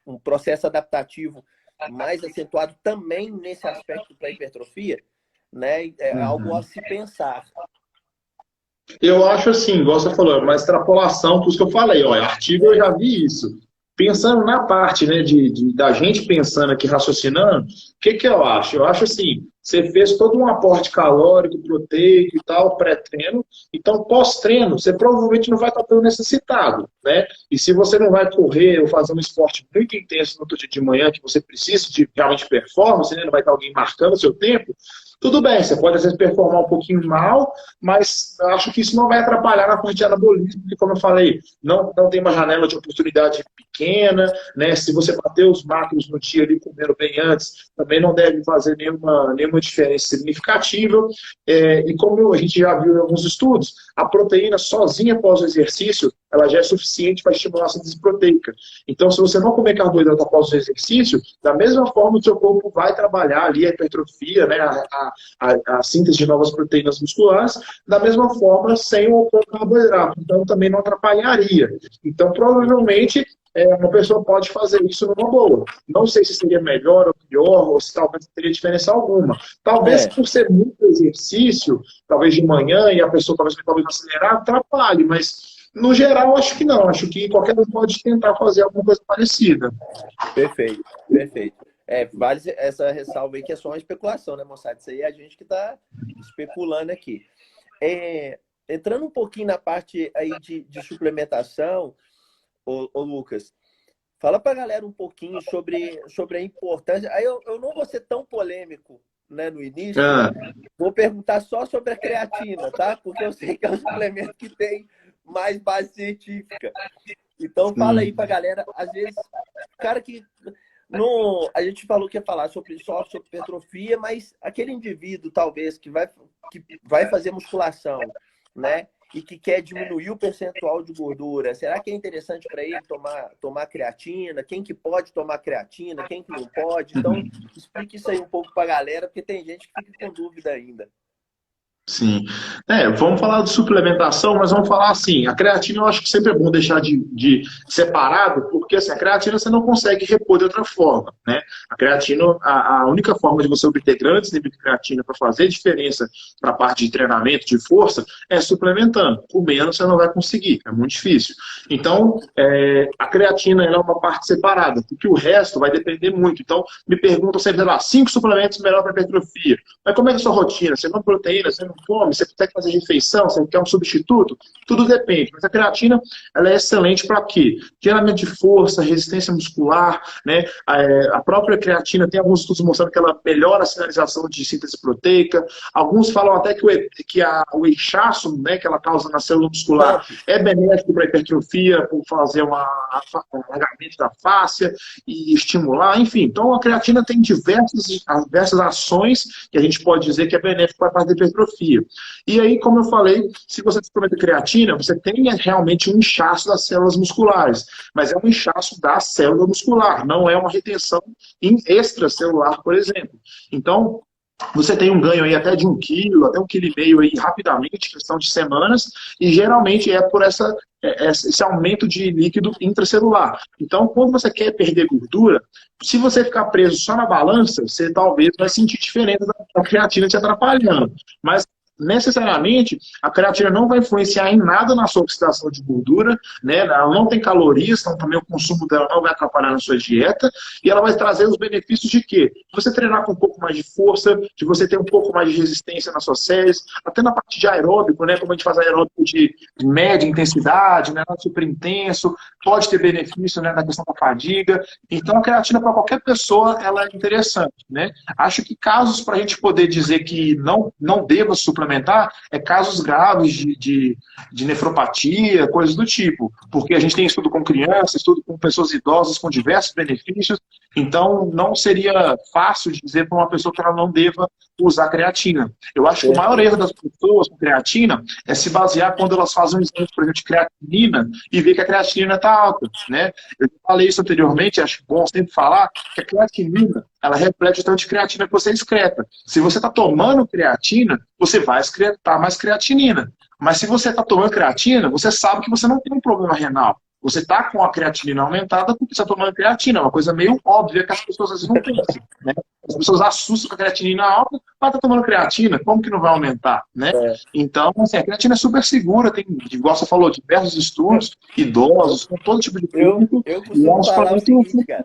S2: um processo adaptativo mais acentuado também nesse aspecto para hipertrofia, né? É algo a se pensar.
S1: Eu acho assim, igual você falou, é uma extrapolação, por isso que eu falei, ó, artigo eu já vi isso. Pensando na parte, né, da gente pensando aqui, raciocinando, o que eu acho? Eu acho assim, você fez todo um aporte calórico, proteico e tal, pré-treino, então pós-treino, você provavelmente não vai estar tão necessitado, né? E se você não vai correr ou fazer um esporte muito intenso no outro dia de manhã, que você precisa de realmente performance, né, não vai estar alguém marcando o seu tempo, tudo bem, você pode às vezes performar um pouquinho mal, mas eu acho que isso não vai atrapalhar na parte de anabolismo, porque, como eu falei, não tem uma janela de oportunidade pequena, né? Se você bater os macros no dia ali comendo bem antes, também não deve fazer nenhuma diferença significativa. E como a gente já viu em alguns estudos, a proteína sozinha após o exercício, ela já é suficiente para estimular a síntese proteica. Então, se você não comer carboidrato após o exercício, da mesma forma o seu corpo vai trabalhar ali a hipertrofia, né, a síntese de novas proteínas musculares, da mesma forma sem o carboidrato. Então, também não atrapalharia. Então, provavelmente, uma pessoa pode fazer isso numa boa. Não sei se seria melhor ou pior, ou se talvez teria diferença alguma. Talvez por ser muito exercício, talvez de manhã, e a pessoa talvez acelerar, atrapalhe, mas no geral, acho que não. Acho que qualquer um pode tentar fazer alguma coisa parecida.
S2: Perfeito, perfeito. Vale essa ressalva aí que é só uma especulação, né, moçada? Isso aí é a gente que está especulando aqui. Entrando um pouquinho na parte aí de suplementação, ô Lucas, fala para a galera um pouquinho sobre a importância. Aí eu não vou ser tão polêmico, né, no início. Vou perguntar só sobre a creatina, tá? Porque eu sei que é um suplemento que tem mais base científica. Então fala aí pra galera, às vezes, cara que a gente falou que ia falar só sobre hipertrofia, mas aquele indivíduo talvez que vai que vai fazer musculação, né? E que quer diminuir o percentual de gordura, será que é interessante para ele tomar creatina? Quem que pode tomar creatina? Quem que não pode? Então, explique isso aí um pouco para a galera, porque tem gente que fica com dúvida ainda.
S1: Sim. Vamos falar de suplementação, mas vamos falar assim, a creatina eu acho que sempre é bom deixar de separado, porque assim, a creatina você não consegue repor de outra forma, né? A creatina, a única forma de você obter grandes níveis de creatina para fazer diferença para a parte de treinamento, de força, é suplementando. Comendo você não vai conseguir, é muito difícil. Então, a creatina ela é uma parte separada, porque o resto vai depender muito. Então, me perguntam sempre, lá, 5 suplementos melhor para hipertrofia. Mas como é que é a sua rotina? Você não proteína, você não come, você consegue fazer refeição, você quer um substituto? Tudo depende. Mas a creatina, ela é excelente para quê? Treinamento de força, resistência muscular, né? A própria creatina tem alguns estudos mostrando que ela melhora a sinalização de síntese proteica. Alguns falam até que o inchaço, né, que ela causa na célula muscular é benéfico para a hipertrofia, por fazer um alargamento da fáscia e estimular, enfim. Então, a creatina tem diversas ações que a gente pode dizer que é benéfico para a parte da hipertrofia. E aí, como eu falei, se você suplementa creatina, você tem realmente um inchaço das células musculares, mas é um inchaço da célula muscular, não é uma retenção extracelular, por exemplo. Então, você tem um ganho aí até de 1 quilo, até 1,5 quilo aí rapidamente, questão de semanas, e geralmente é por esse aumento de líquido intracelular. Então, quando você quer perder gordura, se você ficar preso só na balança, você talvez vai sentir diferença da creatina te atrapalhando. Mas necessariamente a creatina não vai influenciar em nada na sua oxidação de gordura, né? Ela não tem calorias, então também o consumo dela não vai atrapalhar na sua dieta, e ela vai trazer os benefícios de quê? De você treinar com um pouco mais de força, de você ter um pouco mais de resistência nas suas séries, até na parte de aeróbico, né? Como a gente faz aeróbico de média intensidade, né? Super intenso, pode ter benefício, né, na questão da fadiga. Então a creatina para qualquer pessoa ela é interessante, né? Acho que casos para a gente poder dizer que não deva suplementar casos graves de nefropatia, coisas do tipo, porque a gente tem estudo com crianças, estudo com pessoas idosas com diversos benefícios, então não seria fácil de dizer para uma pessoa que ela não deva usar creatina. Eu acho que o maior erro das pessoas com creatina é se basear quando elas fazem um exame, por exemplo, de creatinina e ver que a creatinina está alta, né? Eu falei isso anteriormente, acho bom sempre falar que a creatinina ela reflete o tanto de creatina que você excreta. Se você está tomando creatina, você vai excretar mais creatinina. Mas se você está tomando creatina, você sabe que você não tem um problema renal. Você está com a creatinina aumentada porque você está tomando creatina. É uma coisa meio óbvia que as pessoas às vezes não pensam, né? As pessoas assustam com a creatinina alta, mas está tomando creatina, como que não vai aumentar, né? Então, assim, a creatina é super segura, tem, igual você falou, diversos estudos, idosos, com todo tipo de público.
S2: Eu costumo falar o seguinte, cara.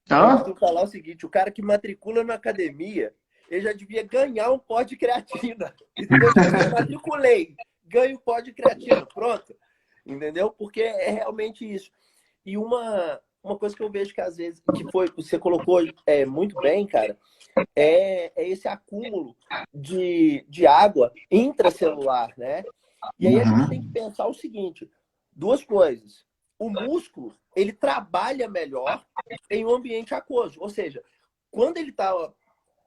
S1: Eu
S2: costumo falar o seguinte, o cara que matricula na academia, ele já devia ganhar um pó de creatina. Entendeu? Eu matriculei, ganho pó de creatina, pronto. Entendeu? Porque é realmente isso. E uma coisa que eu vejo que às vezes, você colocou muito bem, cara, é esse acúmulo de água intracelular, né? E aí a gente tem que pensar o seguinte, duas coisas. O músculo, ele trabalha melhor em um ambiente aquoso. Ou seja, quando ele está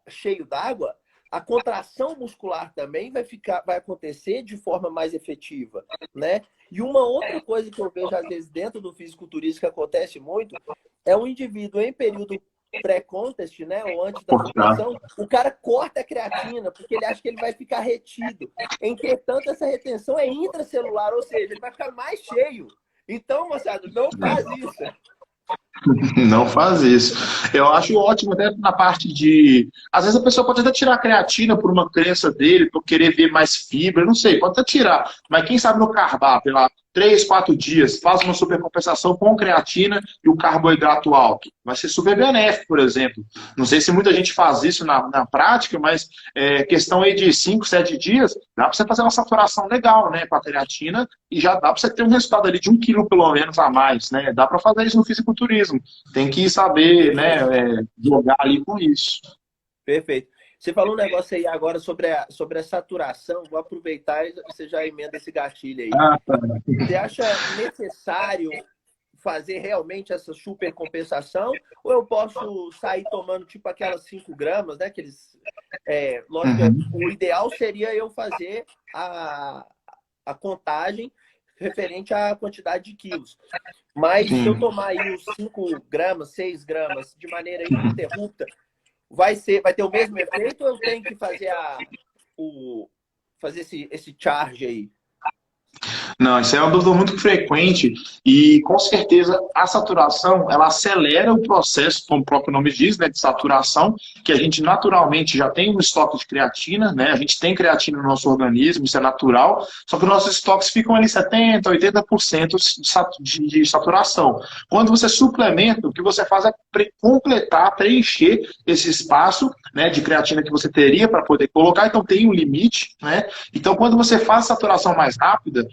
S2: cheio d'água, a contração muscular também vai acontecer de forma mais efetiva, né? E uma outra coisa que eu vejo, às vezes, dentro do fisiculturismo que acontece muito, é um indivíduo em período pré-contest, né, ou antes da competição, o cara corta a creatina, porque ele acha que ele vai ficar retido. Entretanto, essa retenção é intracelular, ou seja, ele vai ficar mais cheio. Então, moçada, não faz isso.
S1: Não faz isso. Eu acho ótimo até na parte de... Às vezes a pessoa pode até tirar a creatina por uma crença dele, por querer ver mais fibra, não sei, pode até tirar. Mas quem sabe no cardápio, lá, 3, 4 dias, faz uma supercompensação com creatina e o carboidrato alto. Vai ser super benéfico, por exemplo. Não sei se muita gente faz isso na prática, mas questão aí de 5, 7 dias, dá para você fazer uma saturação legal, né, com a creatina e já dá para você ter um resultado ali de 1 quilo pelo menos a mais, né? Dá para fazer isso no fisiculturismo. Tem que saber, né, jogar ali com isso.
S2: Perfeito. Você falou um negócio aí agora sobre a saturação. Vou aproveitar e você já emenda esse gatilho aí. Você acha necessário fazer realmente essa supercompensação? Ou eu posso sair tomando tipo aquelas 5 gramas, né? Aqueles Lógico, o ideal seria eu fazer a contagem referente à quantidade de quilos. Mas se eu tomar aí os 5 gramas, 6 gramas de maneira ininterrupta, vai ter o mesmo efeito ou eu tenho que fazer fazer esse charge aí?
S1: Não, isso é uma dúvida muito frequente e, com certeza, a saturação, ela acelera o processo, como o próprio nome diz, né, de saturação, que a gente naturalmente já tem um estoque de creatina, né, a gente tem creatina no nosso organismo, isso é natural, só que os nossos estoques ficam ali 70%, 80% de saturação. Quando você suplementa, o que você faz é completar, preencher esse espaço, né, de creatina que você teria para poder colocar, então tem um limite, né, então quando você faz a saturação mais rápida,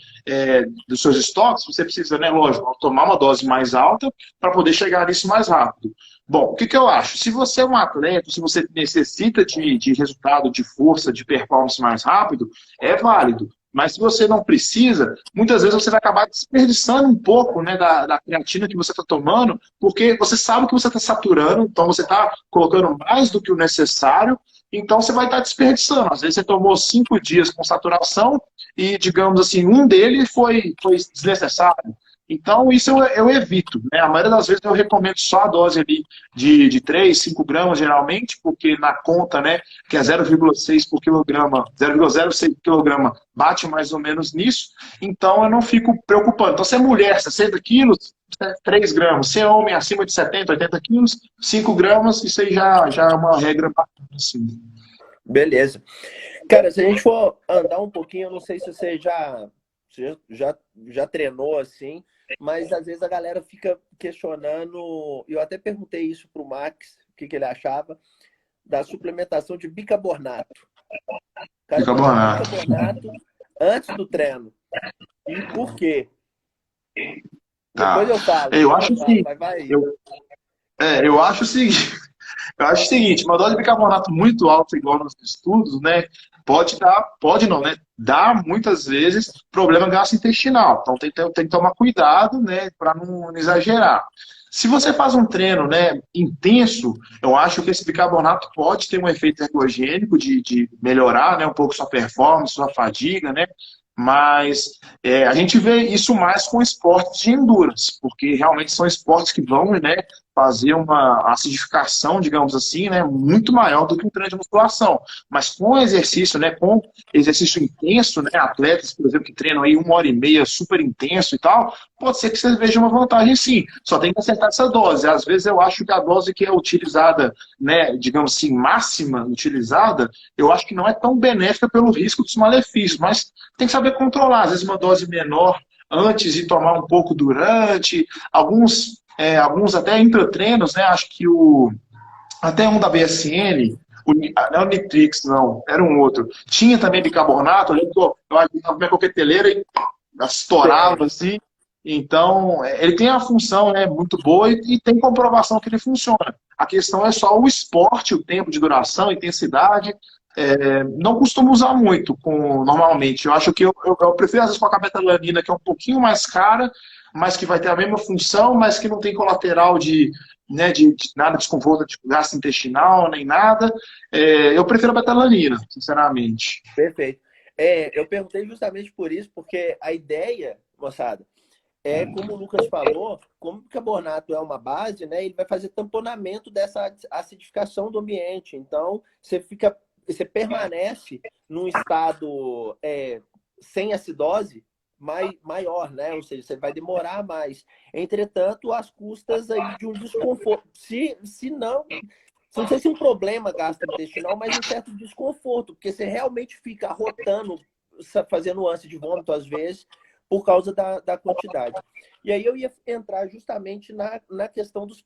S1: dos seus estoques, você precisa, né, lógico, tomar uma dose mais alta para poder chegar nisso mais rápido. Bom, o que eu acho? Se você é um atleta, se você necessita de resultado, de força, de performance mais rápido, é válido. Mas se você não precisa, muitas vezes você vai acabar desperdiçando um pouco, né, da creatina que você está tomando, porque você sabe que você está saturando, então você está colocando mais do que o necessário, então você vai estar desperdiçando. Às vezes você tomou 5 dias com saturação e, digamos assim, um deles foi desnecessário. Então, isso eu evito, né? A maioria das vezes eu recomendo só a dose ali de 3, 5 gramas, geralmente, porque na conta, né, que é 0,6 por quilograma, 0,06 quilograma, bate mais ou menos nisso, então eu não fico preocupando. Então, se é mulher, 60 quilos, 3 gramas. Se é homem acima de 70, 80 quilos, 5 gramas, isso aí já é uma regra bacana, assim.
S2: Beleza. Cara, se a gente for andar um pouquinho, eu não sei se você já treinou assim, mas às vezes a galera fica questionando, eu até perguntei isso pro Max, o que ele achava, da suplementação de bicarbonato. O cara toma
S1: Bicarbonato.
S2: bicarbonato antes do treino. E por quê? Depois
S1: Tá.
S2: eu falo,
S1: Eu acho que
S2: mas vai aí.
S1: eu acho o seguinte, eu acho o seguinte, uma dose de bicarbonato muito alta, igual nos estudos, né, pode não, né, dá muitas vezes problema gastrointestinal. Então tem que tomar cuidado, né, para não exagerar. Se você faz um treino, né, intenso, eu acho que esse bicarbonato pode ter um efeito ergogênico de melhorar, né, um pouco sua performance, sua fadiga, né, mas a gente vê isso mais com esportes de endurance, porque realmente são esportes que vão, né, fazer uma acidificação, digamos assim, né, muito maior do que um treino de musculação. Mas com exercício, né, com exercício intenso, né, atletas, por exemplo, que treinam aí 1 hora e meia, super intenso e tal, pode ser que você veja uma vantagem sim. Só tem que acertar essa dose. Às vezes eu acho que a dose que é utilizada, né, digamos assim, máxima utilizada, eu acho que não é tão benéfica pelo risco dos malefícios, mas tem que saber controlar. Às vezes uma dose menor antes e tomar um pouco durante. Alguns até intratreinos, né? Acho que até um da BSN, não é o Nitrix, não, era um outro. Tinha também bicarbonato, eu lembro que eu ajudava minha coqueteleira e estourava assim. Então, ele tem a função, né, muito boa e tem comprovação que ele funciona. A questão é só o esporte, o tempo de duração, intensidade. Não costumo usar muito normalmente. Eu acho que eu prefiro às vezes com a betalanina, que é um pouquinho mais cara, mas que vai ter a mesma função, mas que não tem colateral né, de nada de desconforto de gasto intestinal, nem nada. Eu prefiro a betalanina, sinceramente.
S2: Perfeito. Eu perguntei justamente por isso, porque a ideia, moçada, como o Lucas falou, como o bicarbonato é uma base, né, ele vai fazer tamponamento dessa acidificação do ambiente. Então, você permanece num estado sem acidose maior, né? Ou seja, você vai demorar mais. Entretanto, às custas aí de um desconforto. Se não sei se é um problema gastrointestinal, mas um certo desconforto, porque você realmente fica arrotando, fazendo ânsia de vômito às vezes, por causa da quantidade. E aí eu ia entrar justamente na questão dos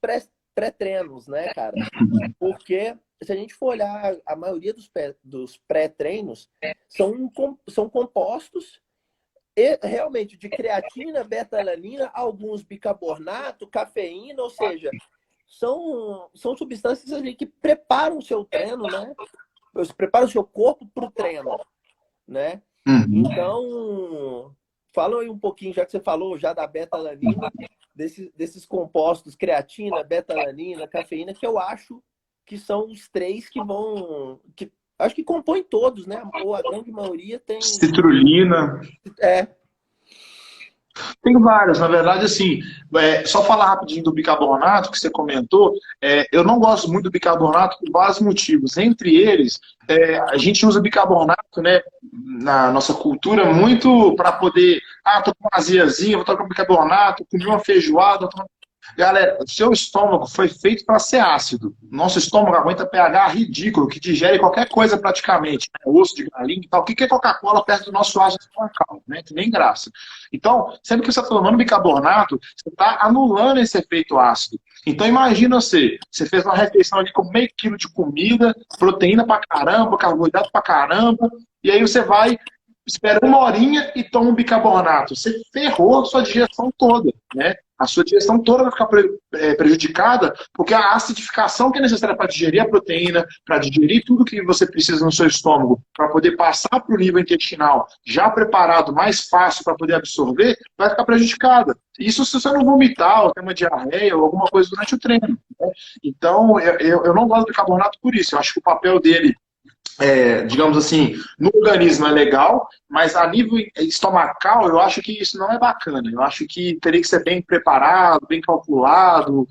S2: pré-treinos, né, cara? Porque se a gente for olhar, a maioria dos pré-treinos são compostos realmente de creatina, beta-alanina, alguns bicarbonato, cafeína, ou seja, são substâncias ali que preparam o seu treino, né? Preparam o seu corpo para o treino, né? Então, fala aí um pouquinho, já que você falou já da beta-alanina, desses compostos, creatina, beta-alanina, cafeína, que eu acho que são os três que Acho que compõe todos, né? Ou a grande maioria tem.
S1: Citrulina.
S2: É.
S1: Tem várias, na verdade, assim, só falar rapidinho do bicarbonato que você comentou, eu não gosto muito do bicarbonato por vários motivos. Entre eles, a gente usa bicarbonato, né, na nossa cultura muito para poder, tô com uma aziazinha, vou tomar bicarbonato, comer uma feijoada, Galera, o seu estômago foi feito para ser ácido. Nosso estômago aguenta pH ridículo, que digere qualquer coisa praticamente, né? Osso de galinha e tal. O que é Coca-Cola perto do nosso ácido estomacal, né? Que nem graça. Então, sempre que você está tomando bicarbonato, você está anulando esse efeito ácido. Então, imagina você fez uma refeição ali com meio quilo de comida, proteína pra caramba, carboidrato pra caramba, e aí você vai, espera uma horinha e toma um bicarbonato. Você ferrou a sua digestão toda, né? A sua digestão toda vai ficar prejudicada, porque a acidificação que é necessária para digerir a proteína, para digerir tudo que você precisa no seu estômago, para poder passar para o nível intestinal já preparado, mais fácil para poder absorver, vai ficar prejudicada. Isso se você não vomitar, ou ter uma diarreia, ou alguma coisa durante o treino. Né? Então, eu não gosto do bicarbonato por isso. Eu acho que o papel dele digamos assim, no organismo é legal, mas a nível estomacal eu acho que isso não é bacana. Eu acho que teria que ser bem preparado, bem calculado,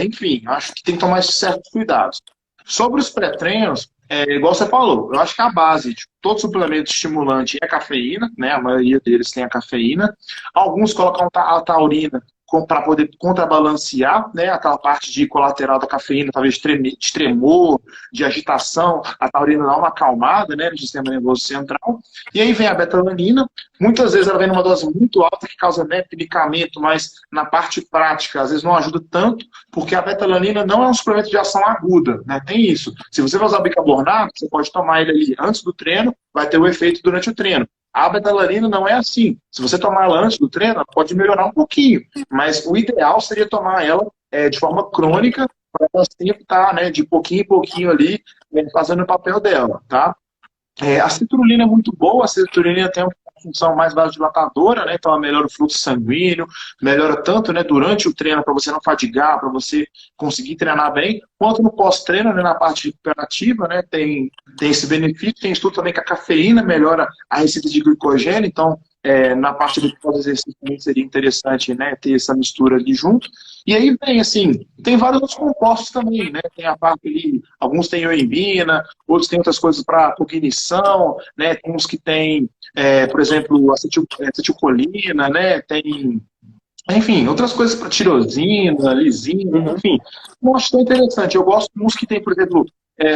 S1: enfim, acho que tem que tomar certos cuidados. Sobre os pré-treinos, igual você falou, eu acho que a base de todo suplemento estimulante é a cafeína, né? A maioria deles tem a cafeína. Alguns colocam a taurina para poder contrabalancear, né, aquela parte de colateral da cafeína, talvez de tremor, de agitação, a taurina dá uma acalmada, né, no sistema nervoso central. E aí vem a betalanina, muitas vezes ela vem numa dose muito alta que causa medicamento, mas na parte prática às vezes não ajuda tanto, porque a betalanina não é um suplemento de ação aguda, né, tem isso. Se você vai usar bicarbonato, você pode tomar ele ali antes do treino, vai ter o efeito durante o treino. A betalanina não é assim. Se você tomar ela antes do treino, ela pode melhorar um pouquinho, mas o ideal seria tomar ela de forma crônica, para ela sempre estar, né, de pouquinho em pouquinho ali, fazendo o papel dela, tá? A citrulina é muito boa, a citrulina tem uma função mais vasodilatadora, né? Então ela melhora o fluxo sanguíneo, melhora tanto, né, durante o treino para você não fadigar, para você conseguir treinar bem, quanto no pós-treino, né, na parte recuperativa, né, tem esse benefício. Tem estudo também que a cafeína melhora a receita de glicogênio, então na parte do pós-exercício também seria interessante, né, ter essa mistura ali junto. E aí vem, assim, tem vários outros compostos também, né? Tem a parte ali, alguns têm ioimbina, outros têm outras coisas para cognição, né? Tem uns que tem, por exemplo, acetilcolina, né? Tem, enfim, outras coisas para tirosina, lisina, enfim. Eu acho tão interessante. Eu gosto de uns que tem, por exemplo,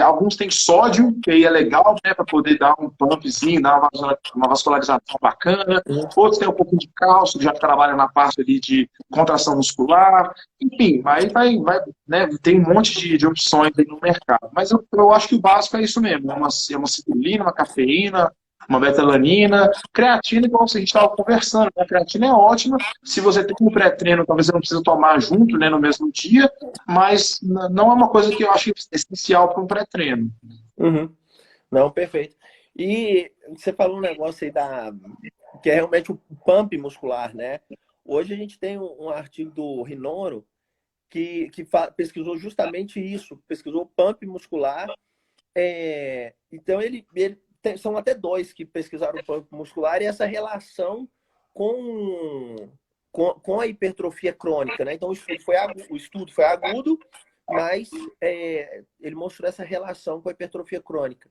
S1: alguns têm sódio, que aí é legal, né, para poder dar um pumpzinho, dar uma vascularização bacana. Outros têm um pouquinho de cálcio, que já trabalha na parte ali de contração muscular. Enfim, aí vai, né, tem um monte de opções aí no mercado. Mas eu acho que o básico é isso mesmo. É uma citrulina, uma cafeína, uma betalanina, creatina, igual a gente estava conversando. A creatina é ótima. Se você tem um pré-treino, talvez você não precisa tomar junto, né, no mesmo dia, mas não é uma coisa que eu acho essencial para um pré-treino.
S2: Uhum. Não, perfeito. E você falou um negócio aí que é realmente o pump muscular, né? Hoje a gente tem um artigo do Rinoro que pesquisou justamente isso, pesquisou o pump muscular. Então são até dois que pesquisaram o pump muscular e essa relação com a hipertrofia crônica, né? Então o estudo foi agudo, mas ele mostrou essa relação com a hipertrofia crônica.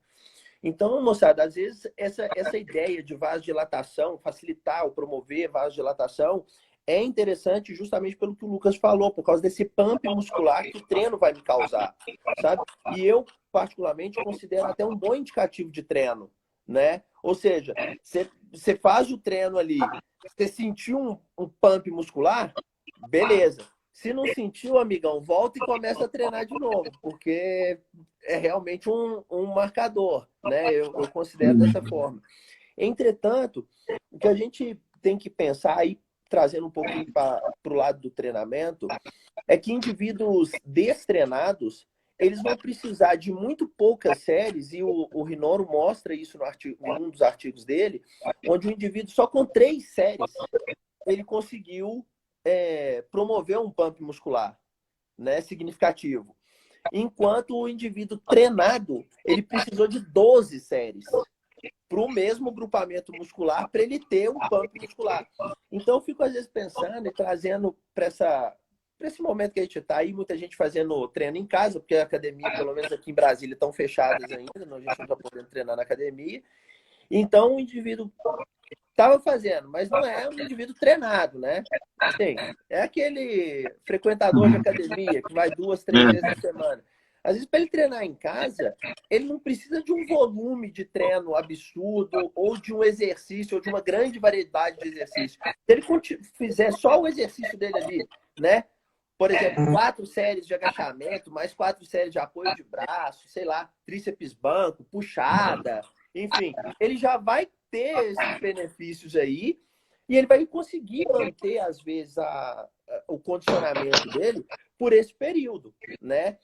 S2: Então, moçada, às vezes essa ideia de vasodilatação, facilitar ou promover vasodilatação, é interessante justamente pelo que o Lucas falou, por causa desse pump muscular que o treino vai me causar, sabe? E eu, particularmente, considero até um bom indicativo de treino, né? Ou seja, você faz o treino ali, você sentiu um pump muscular, beleza. Se não sentiu, amigão, volta e começa a treinar de novo, porque é realmente um marcador, né? Eu considero dessa forma. Entretanto, o que a gente tem que pensar aí, trazendo um pouquinho para o lado do treinamento, é que indivíduos destreinados, eles vão precisar de muito poucas séries, e o Rinoro mostra isso em um dos artigos dele, onde o indivíduo só com 3 séries, ele conseguiu promover um pump muscular, né, significativo. enquanto o indivíduo treinado, ele precisou de 12 séries para o mesmo grupamento muscular, para ele ter um pump muscular. Então, eu fico, às vezes, pensando e trazendo para esse momento que a gente está aí, muita gente fazendo treino em casa, porque a academia, pelo menos aqui em Brasília, estão fechadas ainda, a gente não está podendo treinar na academia. Então, o indivíduo estava fazendo, mas não é um indivíduo treinado, né? Assim, é aquele frequentador de academia que vai 2, 3 vezes na semana. Às vezes, para ele treinar em casa, ele não precisa de um volume de treino absurdo ou de um exercício, ou de uma grande variedade de exercícios. Se ele fizer só o exercício dele ali, né? Por exemplo, 4 séries de agachamento, mais 4 séries de apoio de braço, sei lá, tríceps banco, puxada, enfim, ele já vai ter esses benefícios aí e ele vai conseguir manter, às vezes, o condicionamento dele por esse período, né?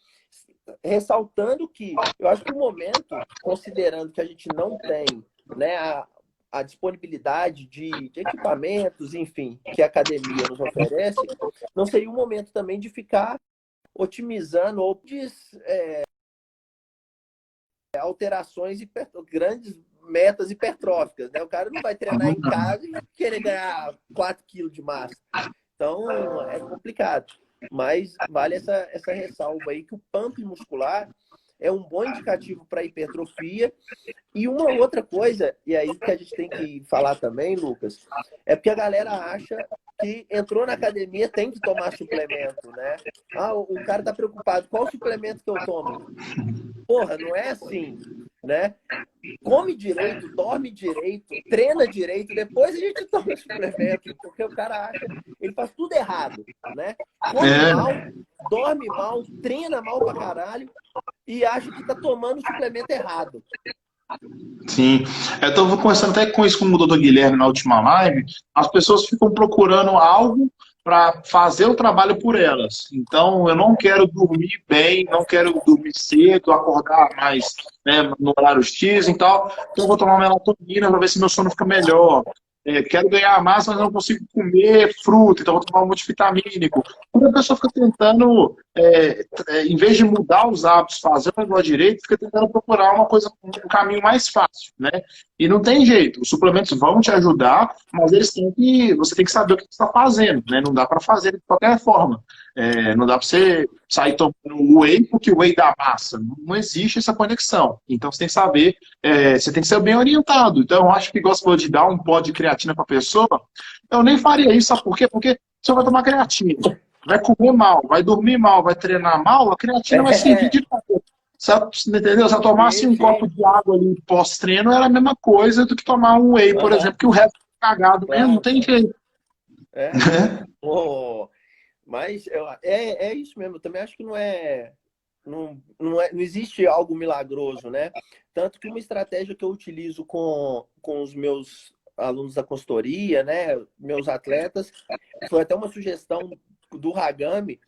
S2: Ressaltando que eu acho que o momento, considerando que a gente não tem, né, a disponibilidade de equipamentos, enfim, que a academia nos oferece, não seria o momento também de ficar otimizando ou de alterações, grandes metas hipertróficas, né? O cara não vai treinar em casa e querer ganhar 4 quilos de massa. Então, é complicado. Mas vale essa ressalva aí que o pump muscular é um bom indicativo para hipertrofia. E uma outra coisa, e aí que a gente tem que falar também, Lucas, é porque a galera acha que entrou na academia tem que tomar suplemento, né? Ah, o cara tá preocupado, qual suplemento que eu tomo? Porra, não é assim, né? Come direito, dorme direito, treina direito, depois a gente toma suplemento, porque o cara acha, ele faz tudo errado, né? Come mal, dorme mal, treina mal pra caralho e acha que tá tomando suplemento errado.
S1: Sim, eu estou conversando até com isso com o doutor Guilherme na última live. As pessoas ficam procurando algo para fazer o trabalho por elas. Então, eu não quero dormir bem, não quero dormir cedo, acordar mais, né, no horário X e tal. Então, eu vou tomar melatonina para ver se meu sono fica melhor. Quero ganhar massa, mas não consigo comer fruta, então vou tomar um multivitamínico. Quando a pessoa fica tentando, em vez de mudar os hábitos, fazer o negócio direito, fica tentando procurar uma coisa, um caminho mais fácil, né? E não tem jeito. Os suplementos vão te ajudar, mas você tem que saber o que você está fazendo, né? Não dá para fazer de qualquer forma. Não dá para você sair tomando whey porque o whey dá massa. Não existe essa conexão. Então você tem que saber, você tem que ser bem orientado. Então eu acho que igual você falou de dar um pó de creatina para a pessoa, eu nem faria isso, sabe por quê? Porque você vai tomar creatina, vai comer mal, vai dormir mal, vai treinar mal, a creatina vai servir de nada. Entendeu? Se eu tomasse um copo de água ali pós-treino, era a mesma coisa do que tomar um whey, por exemplo, que o resto é cagado mesmo, não tem jeito.
S2: Oh, mas é isso mesmo. Eu também acho que não existe algo milagroso, né? Tanto que uma estratégia que eu utilizo com os meus alunos da consultoria, né? Meus atletas, foi até uma sugestão do Hagami,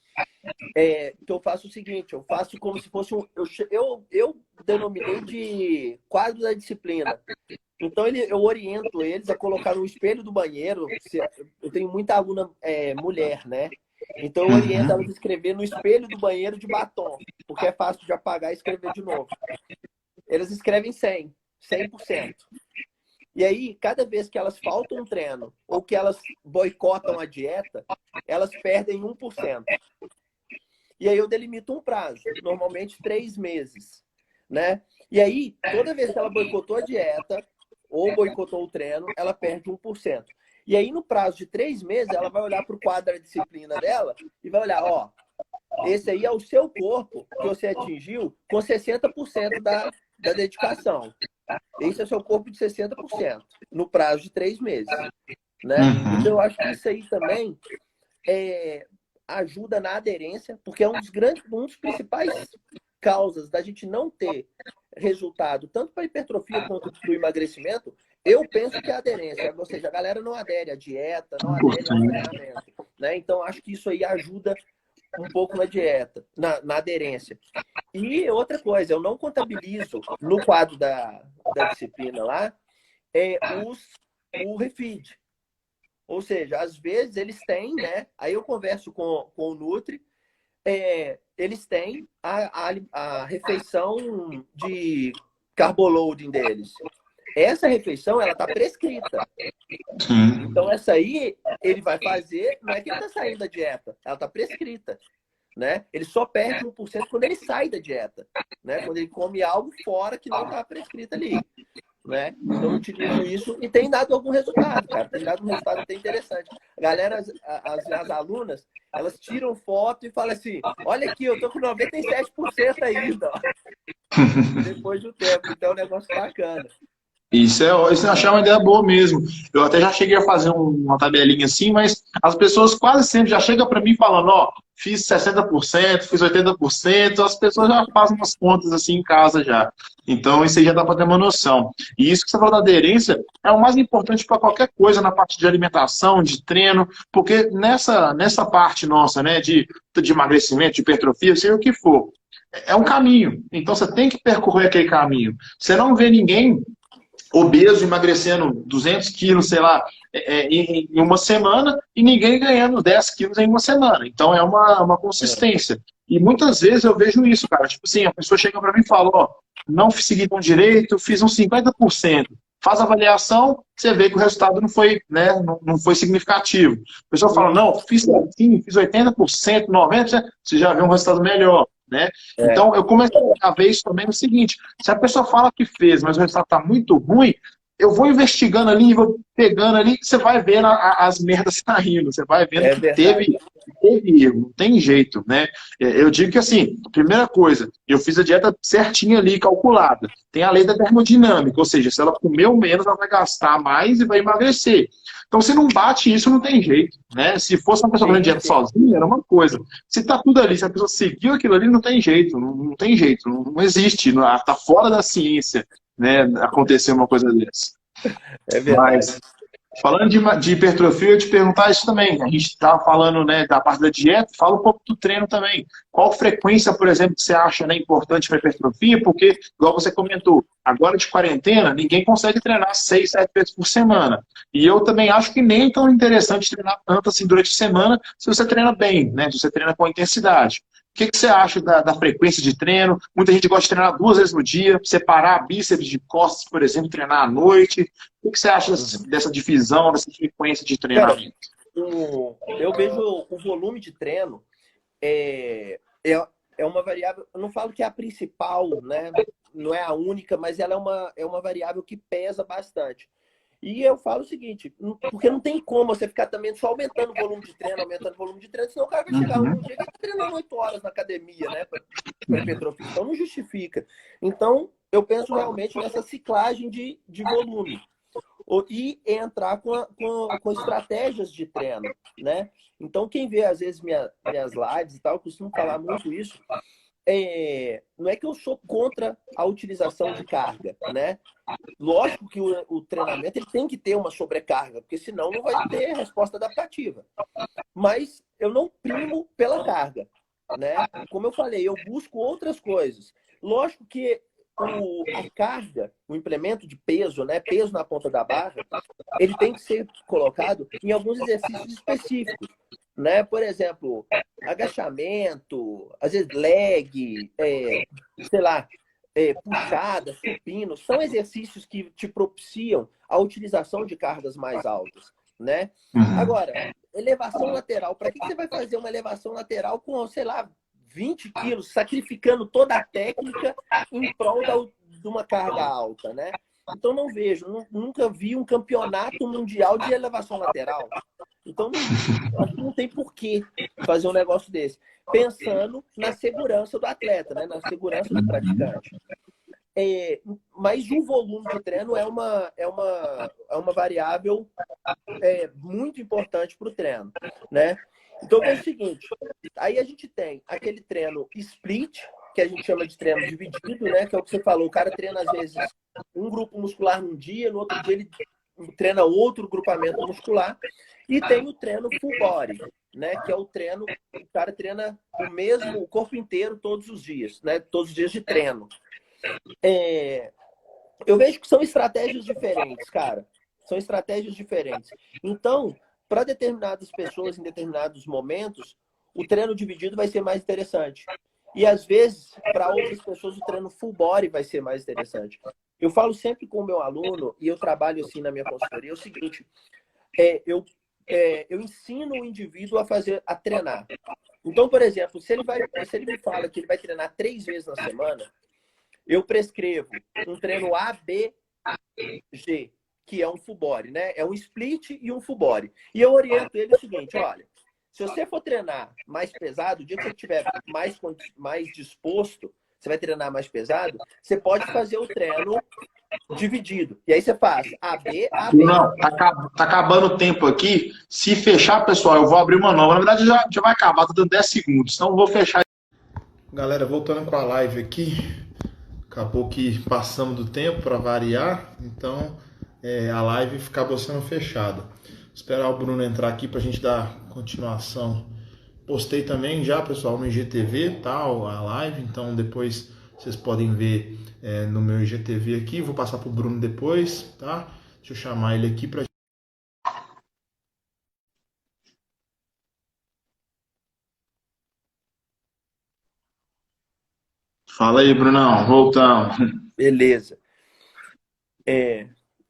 S2: que eu faço o seguinte, eu faço como se fosse eu denominei de quadro da disciplina. Então eu oriento eles a colocar no espelho do banheiro. Eu tenho muita aluna mulher, né? Então eu oriento elas a escrever no espelho do banheiro de batom, porque é fácil de apagar e escrever de novo. Elas escrevem 100%. E aí, cada vez que elas faltam um treino ou que elas boicotam a dieta, elas perdem 1%. E aí eu delimito um prazo, normalmente 3 meses, né? E aí, toda vez que ela boicotou a dieta ou boicotou o treino, ela perde 1%. E aí, no prazo de 3 meses, ela vai olhar para o quadro da disciplina dela e vai olhar, ó, esse aí é o seu corpo que você atingiu com 60% da dedicação. Esse é o seu corpo de 60% no prazo de 3 meses, né? Então, eu acho que isso aí também ajuda na aderência, porque é um dos principais causas da gente não ter resultado, tanto para hipertrofia quanto para o emagrecimento, eu penso que é a aderência, ou seja, a galera não adere à dieta, não adere ao treinamento, né? Então, acho que isso aí ajuda um pouco na dieta, na aderência. E outra coisa, eu não contabilizo no quadro da disciplina lá o refeed. Ou seja, às vezes eles têm, né? Aí eu converso com o Nutri, eles têm a refeição de carboloading deles. Essa refeição, ela está prescrita.
S1: Sim.
S2: Então, essa aí, ele vai fazer, não é que ele está saindo da dieta, ela está prescrita. Né? Ele só perde 1% quando ele sai da dieta, né? Quando ele come algo fora que não está prescrito ali. Né? Então, eu utilizo isso e tem dado algum resultado, cara. Tem dado um resultado até interessante. A galera, as alunas, elas tiram foto e falam assim, olha aqui, eu tô com 97% ainda, ó. Depois do tempo. Então, é um negócio bacana.
S1: Isso eu achei uma ideia boa mesmo. Eu até já cheguei a fazer uma tabelinha assim, mas as pessoas quase sempre já chegam para mim falando, ó, fiz 60%, fiz 80%, as pessoas já fazem umas contas assim em casa já. Então isso aí já dá para ter uma noção. E isso que você falou da aderência é o mais importante para qualquer coisa na parte de alimentação, de treino, porque nessa parte nossa, né, de emagrecimento, de hipertrofia, seja o que for, é um caminho. Então você tem que percorrer aquele caminho. Você não vê ninguém obeso emagrecendo 200 quilos, sei lá, em uma semana e ninguém ganhando 10 quilos em uma semana. Então é uma consistência. E muitas vezes eu vejo isso, cara. Tipo assim, a pessoa chega para mim e fala, ó, não segui com direito, fiz uns 50%. Faz a avaliação, você vê que o resultado não foi, né, não foi significativo. A pessoa fala, não, fiz assim, fiz 80%, 90%, você já vê um resultado melhor. Né? Então, eu comecei a ver isso também no seguinte: se a pessoa fala que fez, mas o resultado está muito ruim, eu vou investigando ali, vou pegando ali, você vai vendo as merdas saindo, você vai vendo que teve erro, não tem jeito, né? Eu digo que assim, primeira coisa, eu fiz a dieta certinha ali, calculada. Tem a lei da termodinâmica, ou seja, se ela comeu menos, ela vai gastar mais e vai emagrecer. Então, se não bate isso, não tem jeito, né? Se fosse uma pessoa fazendo dieta sozinha, era uma coisa. Se tá tudo ali, se a pessoa seguiu aquilo ali, não tem jeito, não tem jeito, não existe, tá fora da ciência, né, acontecer uma coisa dessa.
S2: É verdade.
S1: Mas, falando de hipertrofia, eu ia te perguntar isso também. A gente estava falando, né, da parte da dieta, fala um pouco do treino também. Qual frequência, por exemplo, que você acha, né, importante para hipertrofia? Porque, igual você comentou, agora de quarentena, ninguém consegue treinar 6, 7 vezes por semana. E eu também acho que nem é tão interessante treinar tanto assim durante a semana se você treina bem, né, se você treina com intensidade. O que você acha da frequência de treino? Muita gente gosta de treinar 2 vezes no dia, separar bíceps de costas, por exemplo, treinar à noite. O que você acha dessa divisão, dessa frequência de treinamento?
S2: Eu vejo o volume de treino é uma variável, eu não falo que é a principal, né? Não é a única, mas ela é uma variável que pesa bastante. E eu falo o seguinte, porque não tem como você ficar também só aumentando o volume de treino, senão o cara vai chegar um dia que ele tá treinando 8 horas na academia, né? Para hipertrofia. Então não justifica. Então, eu penso realmente nessa ciclagem de volume. E entrar com estratégias de treino, né? Então, quem vê, às vezes, minhas lives e tal, eu costumo falar muito isso, não é que eu sou contra a utilização de carga, né? Lógico que o treinamento ele tem que ter uma sobrecarga, porque senão não vai ter resposta adaptativa. Mas eu não primo pela carga, né? Como eu falei, eu busco outras coisas. Lógico que a carga, o implemento de peso, né? Peso na ponta da barra, ele tem que ser colocado em alguns exercícios específicos, né? Por exemplo, agachamento, às vezes leg, sei lá, puxada, supino, são exercícios que te propiciam a utilização de cargas mais altas, né? Agora, elevação lateral, para que você vai fazer uma elevação lateral com, sei lá, 20 quilos, sacrificando toda a técnica em prol de uma carga alta, né? Então não vejo, nunca vi um campeonato mundial de elevação lateral. Então acho que não tem porquê fazer um negócio desse. Pensando na segurança do atleta, né? Na segurança do praticante. Mas o volume de treino é uma variável muito importante para o treino, né? Então, é o seguinte, aí a gente tem aquele treino split, que a gente chama de treino dividido, né? Que é o que você falou, o cara treina, às vezes, um grupo muscular num dia, no outro dia ele treina outro grupamento muscular, e tem o treino full body, né? Que é o treino, o cara treina o corpo inteiro todos os dias, né? Todos os dias de treino. Eu vejo que são estratégias diferentes, cara. São estratégias diferentes. Então, para determinadas pessoas, em determinados momentos, o treino dividido vai ser mais interessante. E às vezes, para outras pessoas, o treino full body vai ser mais interessante. Eu falo sempre com o meu aluno, e eu trabalho assim na minha consultoria, é o seguinte, eu ensino o indivíduo a treinar. Então, por exemplo, se ele me fala que ele vai treinar 3 vezes na semana, eu prescrevo um treino A, B, G, que é um full body, né? É um split e um full body. E eu oriento ele o seguinte, olha, se você for treinar mais pesado, o dia que você estiver mais disposto, você vai treinar mais pesado, você pode fazer o treino dividido. E aí você faz AB, AB.
S1: Não, tá acabando o tempo aqui. Se fechar, pessoal, eu vou abrir uma nova. Na verdade, já vai acabar, tá dando 10 segundos. Então, eu vou fechar. Galera, voltando com a live aqui. Acabou que passamos do tempo para variar. Então, a live acabou sendo fechada. Esperar o Bruno entrar aqui para a gente dar continuação. Postei também já, pessoal, no IGTV, tá, a live. Então, depois vocês podem ver no meu IGTV aqui. Vou passar para o Bruno depois, tá? Deixa eu chamar ele aqui para... Fala aí, Brunão. Voltamos.
S2: Beleza.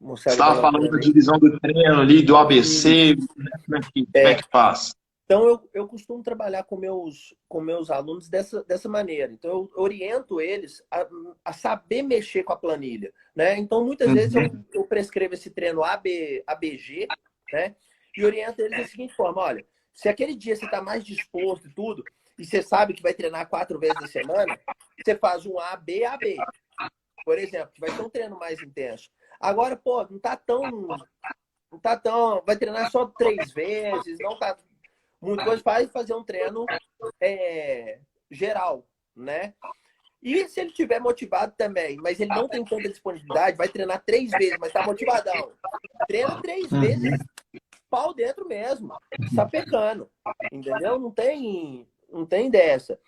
S1: Você estava falando da divisão do treino ali, do ABC, né? Como é que faz?
S2: Então, eu costumo trabalhar com meus alunos dessa maneira. Então, eu oriento eles a saber mexer com a planilha, né? Então, muitas vezes eu prescrevo esse treino ABG, né? E oriento eles da seguinte forma, olha, se aquele dia você está mais disposto e tudo, e você sabe que vai treinar 4 vezes na semana, você faz um AB, por exemplo, que vai ser um treino mais intenso. Agora, pô, não tá tão... Vai treinar só 3 vezes, não tá... Muita coisa faz fazer um treino geral, né? E se ele tiver motivado também, mas ele não tem tanta disponibilidade, vai treinar 3 vezes, mas tá motivadão. Treina 3 vezes, pau dentro mesmo, sapecando, entendeu? Não tem dessa.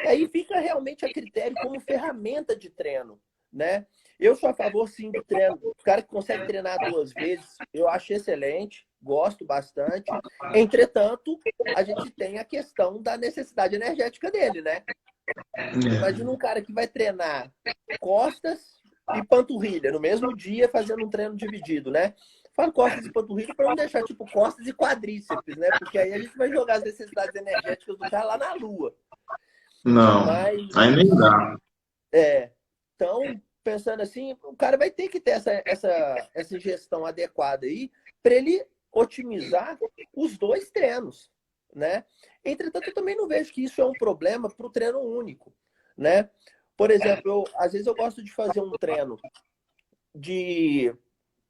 S2: Aí fica realmente a critério como ferramenta de treino, né? Eu sou a favor, sim, do treino. O cara que consegue treinar 2 vezes, eu acho excelente, gosto bastante. Entretanto, a gente tem a questão da necessidade energética dele, né? Imagina um cara que vai treinar costas e panturrilha no mesmo dia, fazendo um treino dividido, né? Falo costas e panturrilha para não deixar tipo costas e quadríceps, né? Porque aí a gente vai jogar as necessidades energéticas do cara lá na lua.
S1: Não, aí nem dá.
S2: Então, pensando assim, o cara vai ter que ter essa gestão adequada aí para ele otimizar os 2 treinos, né? Entretanto, eu também não vejo que isso é um problema para o treino único, né? Por exemplo, às vezes eu gosto de fazer um treino de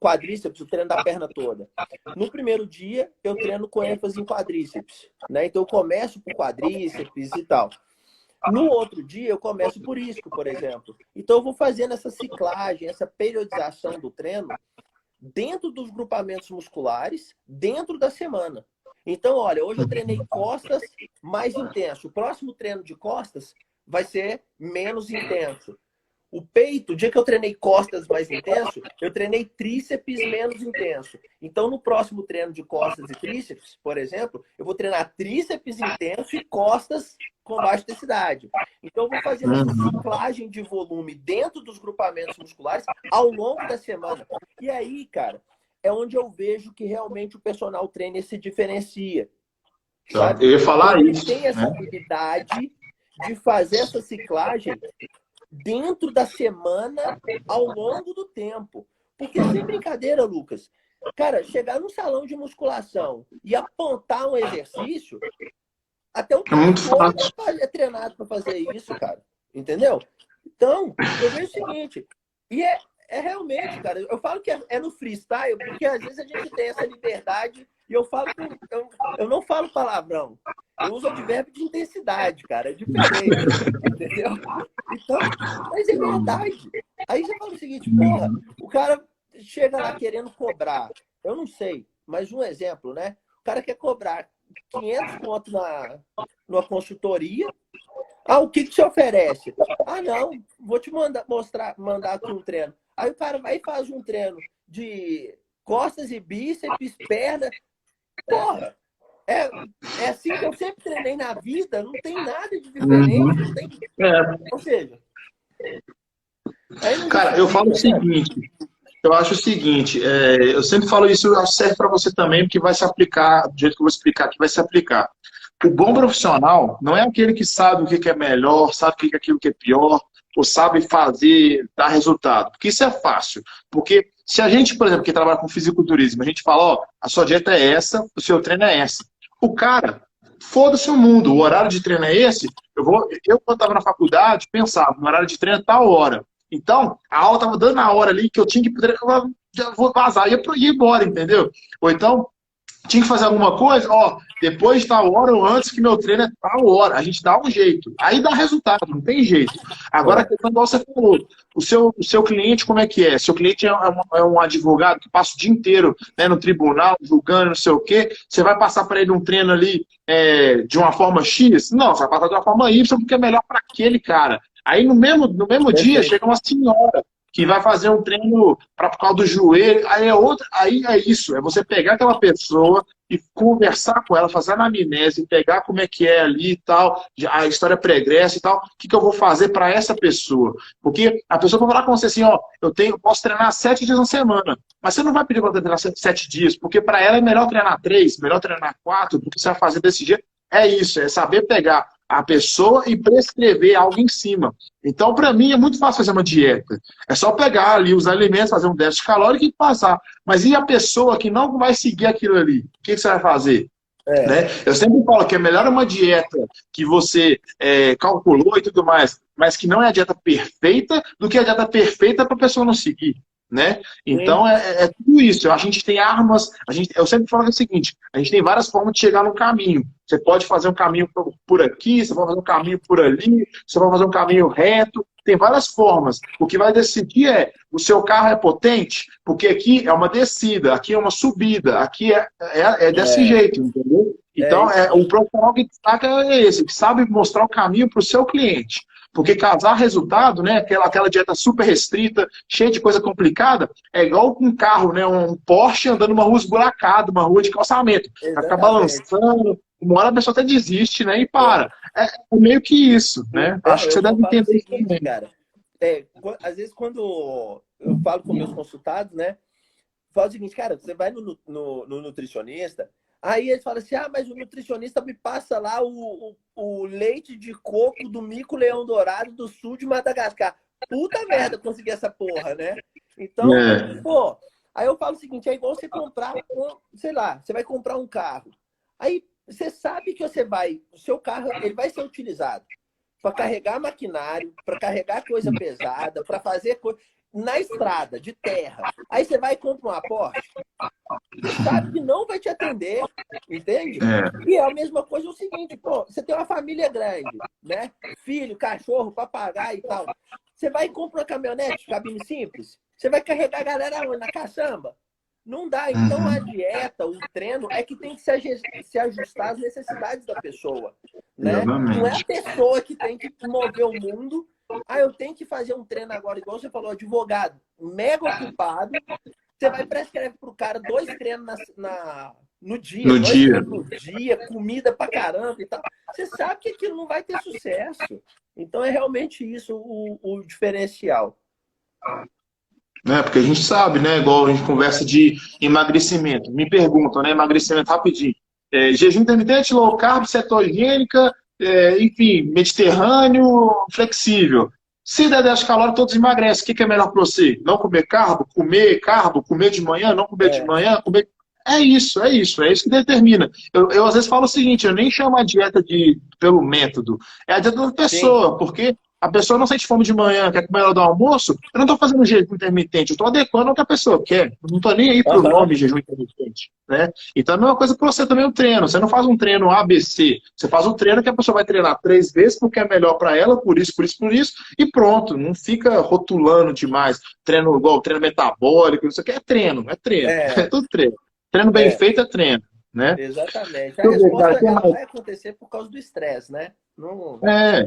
S2: quadríceps, o treino da perna toda. No primeiro dia, eu treino com ênfase em quadríceps, né? Então, eu começo por quadríceps e tal. No outro dia, eu começo por isco, por exemplo. Então, eu vou fazendo essa ciclagem, essa periodização do treino dentro dos grupamentos musculares, dentro da semana. Então, olha, hoje eu treinei costas mais intenso. O próximo treino de costas vai ser menos intenso. O peito, o dia que eu treinei costas mais intenso, eu treinei tríceps menos intenso. Então, no próximo treino de costas e tríceps, por exemplo, eu vou treinar tríceps intenso e costas com baixa intensidade. Então, eu vou fazendo essa ciclagem de volume dentro dos grupamentos musculares ao longo da semana. E aí, cara, é onde eu vejo que realmente o personal trainer se diferencia. Sabe?
S1: Eu ia falar
S2: ele
S1: isso.
S2: tem essa habilidade de fazer essa ciclagem dentro da semana, ao longo do tempo. Porque, sem brincadeira, Lucas, cara, chegar num salão de musculação e apontar um exercício, até um
S1: É muito fácil.
S2: é treinado para fazer isso, cara. Entendeu? Então, eu vejo o seguinte, e é realmente, cara, eu falo que é no freestyle, porque às vezes a gente tem essa liberdade e eu não falo palavrão. Eu uso advérbio de intensidade, cara. É diferente, entendeu? Então, mas é verdade. Aí você fala o seguinte, porra, o cara chega lá querendo cobrar. Eu não sei, mas um exemplo, né? O cara quer cobrar 500 conto numa consultoria. Ah, o que você oferece? Ah, não, vou te mandar aqui um treino. Aí o cara vai e faz um treino de costas e bíceps, perna. Porra! É, é assim que eu sempre treinei na vida, não tem nada de diferente, não tem... Ou seja, aí não
S1: Cara, eu falo o
S2: justifica, sabe?
S1: seguinte, eu acho o seguinte, eu sempre falo isso, eu acho que serve para você também, porque vai se aplicar, do jeito que eu vou explicar aqui, vai se aplicar. O bom profissional não é aquele que sabe o que é melhor, sabe o que é aquilo que é pior, ou sabe fazer, dar resultado. Porque isso é fácil. Porque se a gente, por exemplo, que trabalha com fisiculturismo, a gente fala, ó, a sua dieta é essa, o seu treino é essa. O cara, foda-se o mundo, o horário de treino é esse, eu quando estava na faculdade, pensava, no horário de treino é tal hora. Então, a aula estava dando na hora ali que eu tinha que eu já vou vazar, ia embora, entendeu? Ou então, tinha que fazer alguma coisa, ó, depois de tal hora ou antes que meu treino é tal hora. A gente dá um jeito. Aí dá resultado, não tem jeito. Agora, a
S2: É,
S1: questão igual você falou, o seu cliente, como é que é? Seu cliente é um advogado que passa o dia inteiro, né, no tribunal, julgando, não sei o quê. Você vai passar para ele um treino ali de uma forma X? Não, você vai passar de uma forma Y porque é melhor para aquele cara. Aí no mesmo dia
S2: perfeito.
S1: chega uma senhora que vai fazer um treino por causa do joelho, aí é isso, é você pegar aquela pessoa e conversar com ela, fazer a anamnese, pegar como é que é ali e tal, a história pregressa e tal, o que eu vou fazer para essa pessoa. Porque a pessoa vai falar com você assim, ó, eu posso treinar 7 dias na semana, mas você não vai pedir para treinar 7 dias, porque para ela é melhor treinar 3, melhor treinar 4, porque você vai fazer desse jeito. É isso, é saber pegar a pessoa e prescrever algo em cima. Então, para mim, é muito fácil fazer uma dieta. É só pegar ali os alimentos, fazer um déficit calórico e passar. Mas e a pessoa que não vai seguir aquilo ali? O que você vai fazer?
S2: É,
S1: Né? Eu sempre falo que é melhor uma dieta que você calculou e tudo mais, mas que não é a dieta perfeita, do que a dieta perfeita para a pessoa não seguir. Né?
S2: sim,
S1: Então é tudo isso. A gente tem armas, eu sempre falo o seguinte: a gente tem várias formas de chegar no caminho. Você pode fazer um caminho por aqui, você pode fazer um caminho por ali, você pode fazer um caminho reto. Tem várias formas. O que vai decidir o seu carro é potente, porque aqui é uma descida, aqui é uma subida, aqui é desse
S2: é,
S1: jeito, entendeu?
S2: é
S1: Então,
S2: isso
S1: o
S2: mesmo.
S1: profissional que destaca é esse, que sabe mostrar o caminho para o seu cliente. Porque casar resultado, né, aquela dieta super restrita, cheia de coisa complicada, é igual um carro, né, um Porsche andando numa rua esburacada, uma rua de calçamento. Vai ficar
S2: Exatamente.
S1: balançando, uma hora a pessoa até desiste, né, e
S2: É.
S1: para. É meio que isso, né? Acho que
S2: Eu
S1: você
S2: só
S1: deve
S2: falo o
S1: entender isso
S2: seguinte,
S1: também.
S2: cara. Às vezes, quando eu falo com meus consultados, né? Fala o seguinte, cara, você vai no nutricionista, aí ele fala assim, ah, mas o nutricionista me passa lá o leite de coco do mico-leão dourado do sul de Madagascar. Puta merda conseguir essa porra, né? Então,
S1: É.
S2: pô, aí eu falo o seguinte, é igual você comprar, sei lá, você vai comprar um carro. Aí você sabe que o seu carro, ele vai ser utilizado para carregar maquinário, para carregar coisa pesada, para fazer coisa na estrada, de terra. Aí você vai e compra uma Porsche, você sabe que não vai te atender, entende?
S1: É.
S2: E é a mesma coisa o seguinte, pô, você tem uma família grande, né? Filho, cachorro, papagaio e tal. Você vai e compra uma caminhonete, cabine simples, você vai carregar a galera onde? Na caçamba? Não dá. Então a
S1: Uhum.
S2: dieta, o treino é que tem que se ajustar às necessidades da pessoa, né? Não é a
S1: Exatamente.
S2: pessoa que tem que mover o mundo. Ah, eu tenho que fazer um treino agora, igual você falou, advogado, mega ocupado. Você vai prescrever pro cara 2 treinos no dia,
S1: No
S2: dois
S1: dia.
S2: treinos no dia, comida pra caramba e tal. Você sabe que aquilo não vai ter sucesso. Então é realmente isso o diferencial.
S1: Né? Porque a gente sabe, né? Igual a gente conversa de emagrecimento. Me perguntam, né? Emagrecimento rapidinho. Jejum intermitente, low carb, cetogênica, enfim, mediterrâneo, flexível. Se der 10 calóricos, todos emagrecem. O que é melhor para você? Não comer carbo, comer de manhã, não comer de
S2: É,
S1: manhã, comer. É isso que determina. Eu às vezes falo o seguinte, eu nem chamo a dieta pelo método, é a dieta da
S2: sim.
S1: pessoa, porque a pessoa não sente fome de manhã, quer comer ela do almoço, eu não estou fazendo um jejum intermitente, eu estou adequando ao que a pessoa quer. Eu não estou nem aí para o
S2: Aham.
S1: nome jejum intermitente. Né? Então é a mesma coisa para você também o treino. Você não faz um treino ABC, você faz um treino que a pessoa vai treinar 3 vezes porque é melhor para ela, por isso, por isso, por isso, e pronto. Não fica rotulando demais. Treino igual treino metabólico, isso aqui é treino, é treino. É
S2: É,
S1: tudo treino. Treino bem
S2: é,
S1: feito é treino. Né?
S2: exatamente. A
S1: Deixa eu ver, cara,
S2: resposta
S1: tem
S2: ela
S1: mais.
S2: vai acontecer por causa do estresse, né? Não,
S1: É.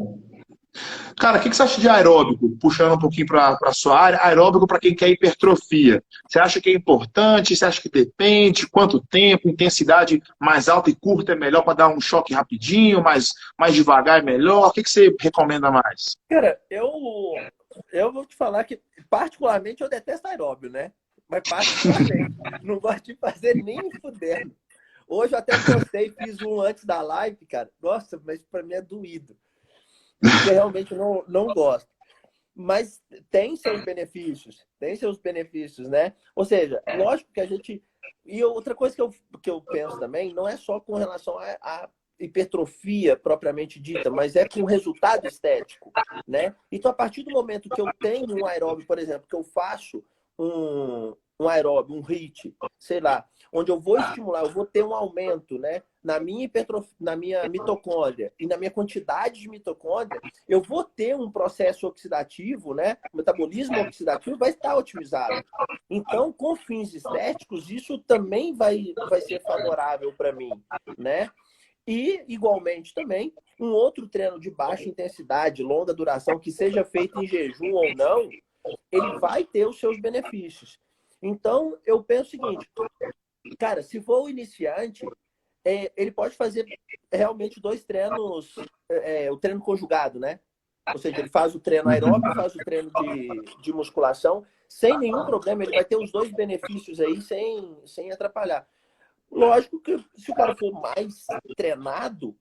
S1: Cara, o que você acha de aeróbico? Puxando um pouquinho para a sua área, aeróbico para quem quer hipertrofia. Você acha que é importante? Você acha que depende? Quanto tempo? Intensidade mais alta e curta é melhor para dar um choque rapidinho, mais devagar é melhor? O que você recomenda mais?
S2: Cara, eu vou te falar que, particularmente, eu detesto aeróbio, né? Mas particularmente, não gosto de fazer nem fudendo. Hoje eu até postei, fiz um antes da live, cara. Nossa, mas para mim é doído. Porque realmente não gosto. Mas tem seus benefícios, né? Ou seja, lógico que a gente... E outra coisa que eu penso também, não é só com relação à hipertrofia propriamente dita, mas é com resultado estético, né? Então, a partir do momento que eu tenho um aeróbio, por exemplo, que eu faço um aeróbio, um HIIT, sei lá, onde eu vou estimular, eu vou ter um aumento, né, na minha mitocôndria e na minha quantidade de mitocôndria, eu vou ter um processo oxidativo, né? O metabolismo oxidativo vai estar otimizado. Então, com fins estéticos, isso também vai ser favorável para mim, né? E, igualmente, também, um outro treino de baixa intensidade, longa duração, que seja feito em jejum ou não, ele vai ter os seus benefícios. Então, eu penso o seguinte, cara, se for o iniciante, ele pode fazer realmente dois treinos, o treino conjugado, né? Ou seja, ele faz o treino aeróbio, faz o treino de musculação, sem nenhum problema, ele vai ter os dois benefícios aí sem atrapalhar. Lógico que se o cara for mais treinado,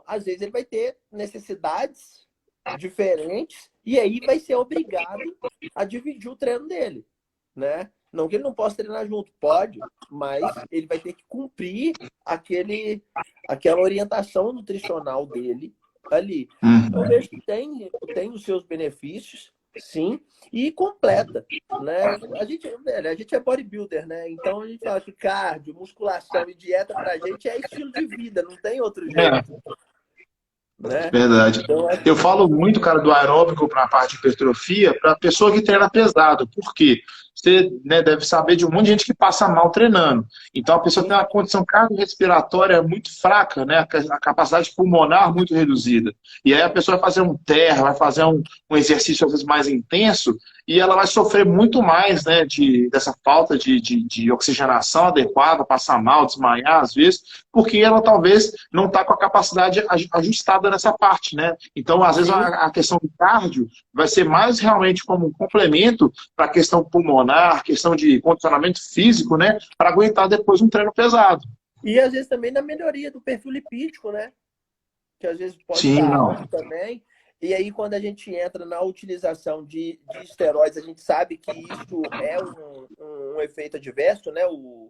S2: às vezes ele vai ter necessidades diferentes e aí vai ser obrigado a dividir o treino dele, né? Não que ele não possa treinar junto, pode, mas ele vai ter que cumprir aquela orientação nutricional dele ali. Eu vejo que tem os seus benefícios, sim, e completa, né? A gente é bodybuilder, né? Então a gente fala que cardio, musculação e dieta pra gente é estilo de vida, não tem outro
S1: É.
S2: jeito, né?
S1: Verdade.
S2: Então,
S1: Eu falo muito, cara, do aeróbico para a parte de hipertrofia para a pessoa que treina pesado. Por quê? Você, né, deve saber de um monte de gente que passa mal treinando. Então a pessoa tem uma condição cardiorrespiratória muito fraca, né? A capacidade pulmonar muito reduzida. E aí a pessoa vai fazer um terra, vai fazer um exercício às vezes mais intenso e ela vai sofrer muito mais, né, dessa falta de oxigenação adequada, passar mal, desmaiar às vezes, porque ela talvez não está com a capacidade ajustada nessa parte, né? Então, às vezes, a questão do cardio vai ser mais realmente como um complemento para a questão pulmonar, questão de condicionamento físico, né? Para aguentar depois um treino pesado.
S2: e às vezes também na melhoria do perfil lipídico, né? Que às vezes pode
S1: Sim,
S2: estar
S1: não.
S2: alto também. E aí, quando a gente entra na utilização de esteroides, a gente sabe que isso é um efeito adverso, né? O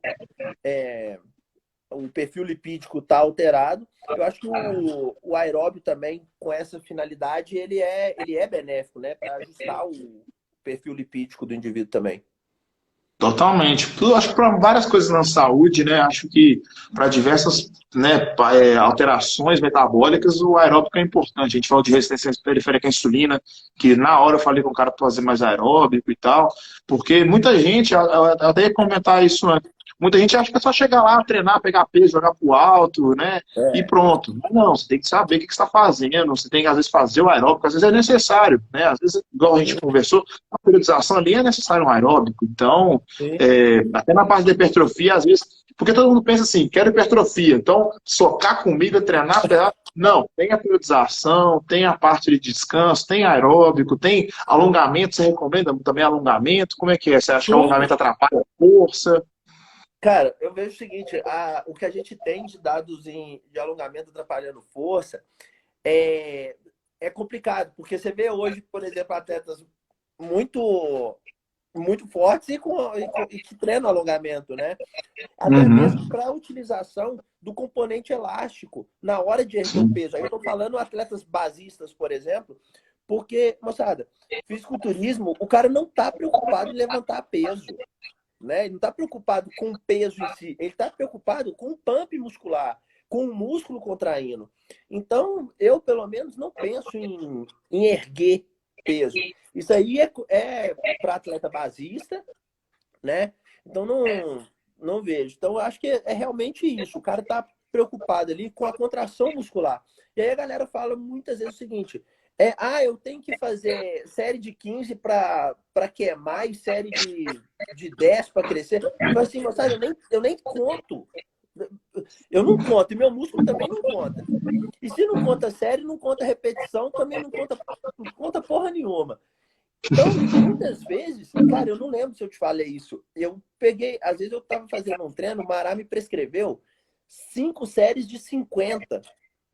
S2: perfil lipídico está alterado. Eu acho que o aeróbio também, com essa finalidade, ele é benéfico, né? Para ajustar o perfil lipídico do indivíduo também.
S1: Totalmente. Eu acho que para várias coisas na saúde, né? Acho que para diversas, né, alterações metabólicas, o aeróbico é importante. A gente fala de resistência periférica à insulina, que na hora eu falei com o cara para fazer mais aeróbico e tal, porque muita gente, eu até ia comentar isso antes, muita gente acha que é só chegar lá, treinar, pegar peso, jogar pro alto, né? E
S2: É,
S1: pronto. Não, você tem que saber o que você está fazendo, você tem que, às vezes, fazer o aeróbico, às vezes é necessário, né? Às vezes, igual a gente
S2: sim,
S1: conversou, a periodização ali é necessário um aeróbico. Então,
S2: sim.
S1: até na parte da hipertrofia, às vezes, porque todo mundo pensa assim, quero hipertrofia, então socar comida, treinar, não, tem a periodização, tem a parte de descanso, tem aeróbico, tem alongamento, você recomenda também alongamento? Como é que é? Você acha que
S2: Sim.
S1: alongamento atrapalha a força?
S2: Cara, eu vejo o seguinte, o que a gente tem de dados de alongamento atrapalhando força é complicado, porque você vê hoje, por exemplo, atletas muito muito fortes e que treinam alongamento, né? Até mesmo
S1: Uhum,
S2: para a utilização do componente elástico na hora de erguer o
S1: sim.
S2: peso. Aí eu estou falando atletas basistas, por exemplo, porque, moçada, fisiculturismo, o cara não está preocupado em levantar peso, né? Ele não está preocupado com o peso em si, ele está preocupado com o pump muscular, com o músculo contraindo. Então, eu, pelo menos, não penso em erguer peso. Isso aí é para atleta basista, né? Então, não vejo. Então, eu acho que é realmente isso. O cara está preocupado ali com a contração muscular. E aí a galera fala muitas vezes o seguinte, eu tenho que fazer série de 15 para queimar e série de 10 para crescer. Eu falo assim, moçada, eu nem conto. Eu não conto, e meu músculo também não conta. E se não conta série, não conta repetição, também não conta porra nenhuma. Então, muitas vezes, cara, eu não lembro se eu te falei isso. Eu peguei, às vezes eu tava fazendo um treino, o Mará me prescreveu 5 séries de 50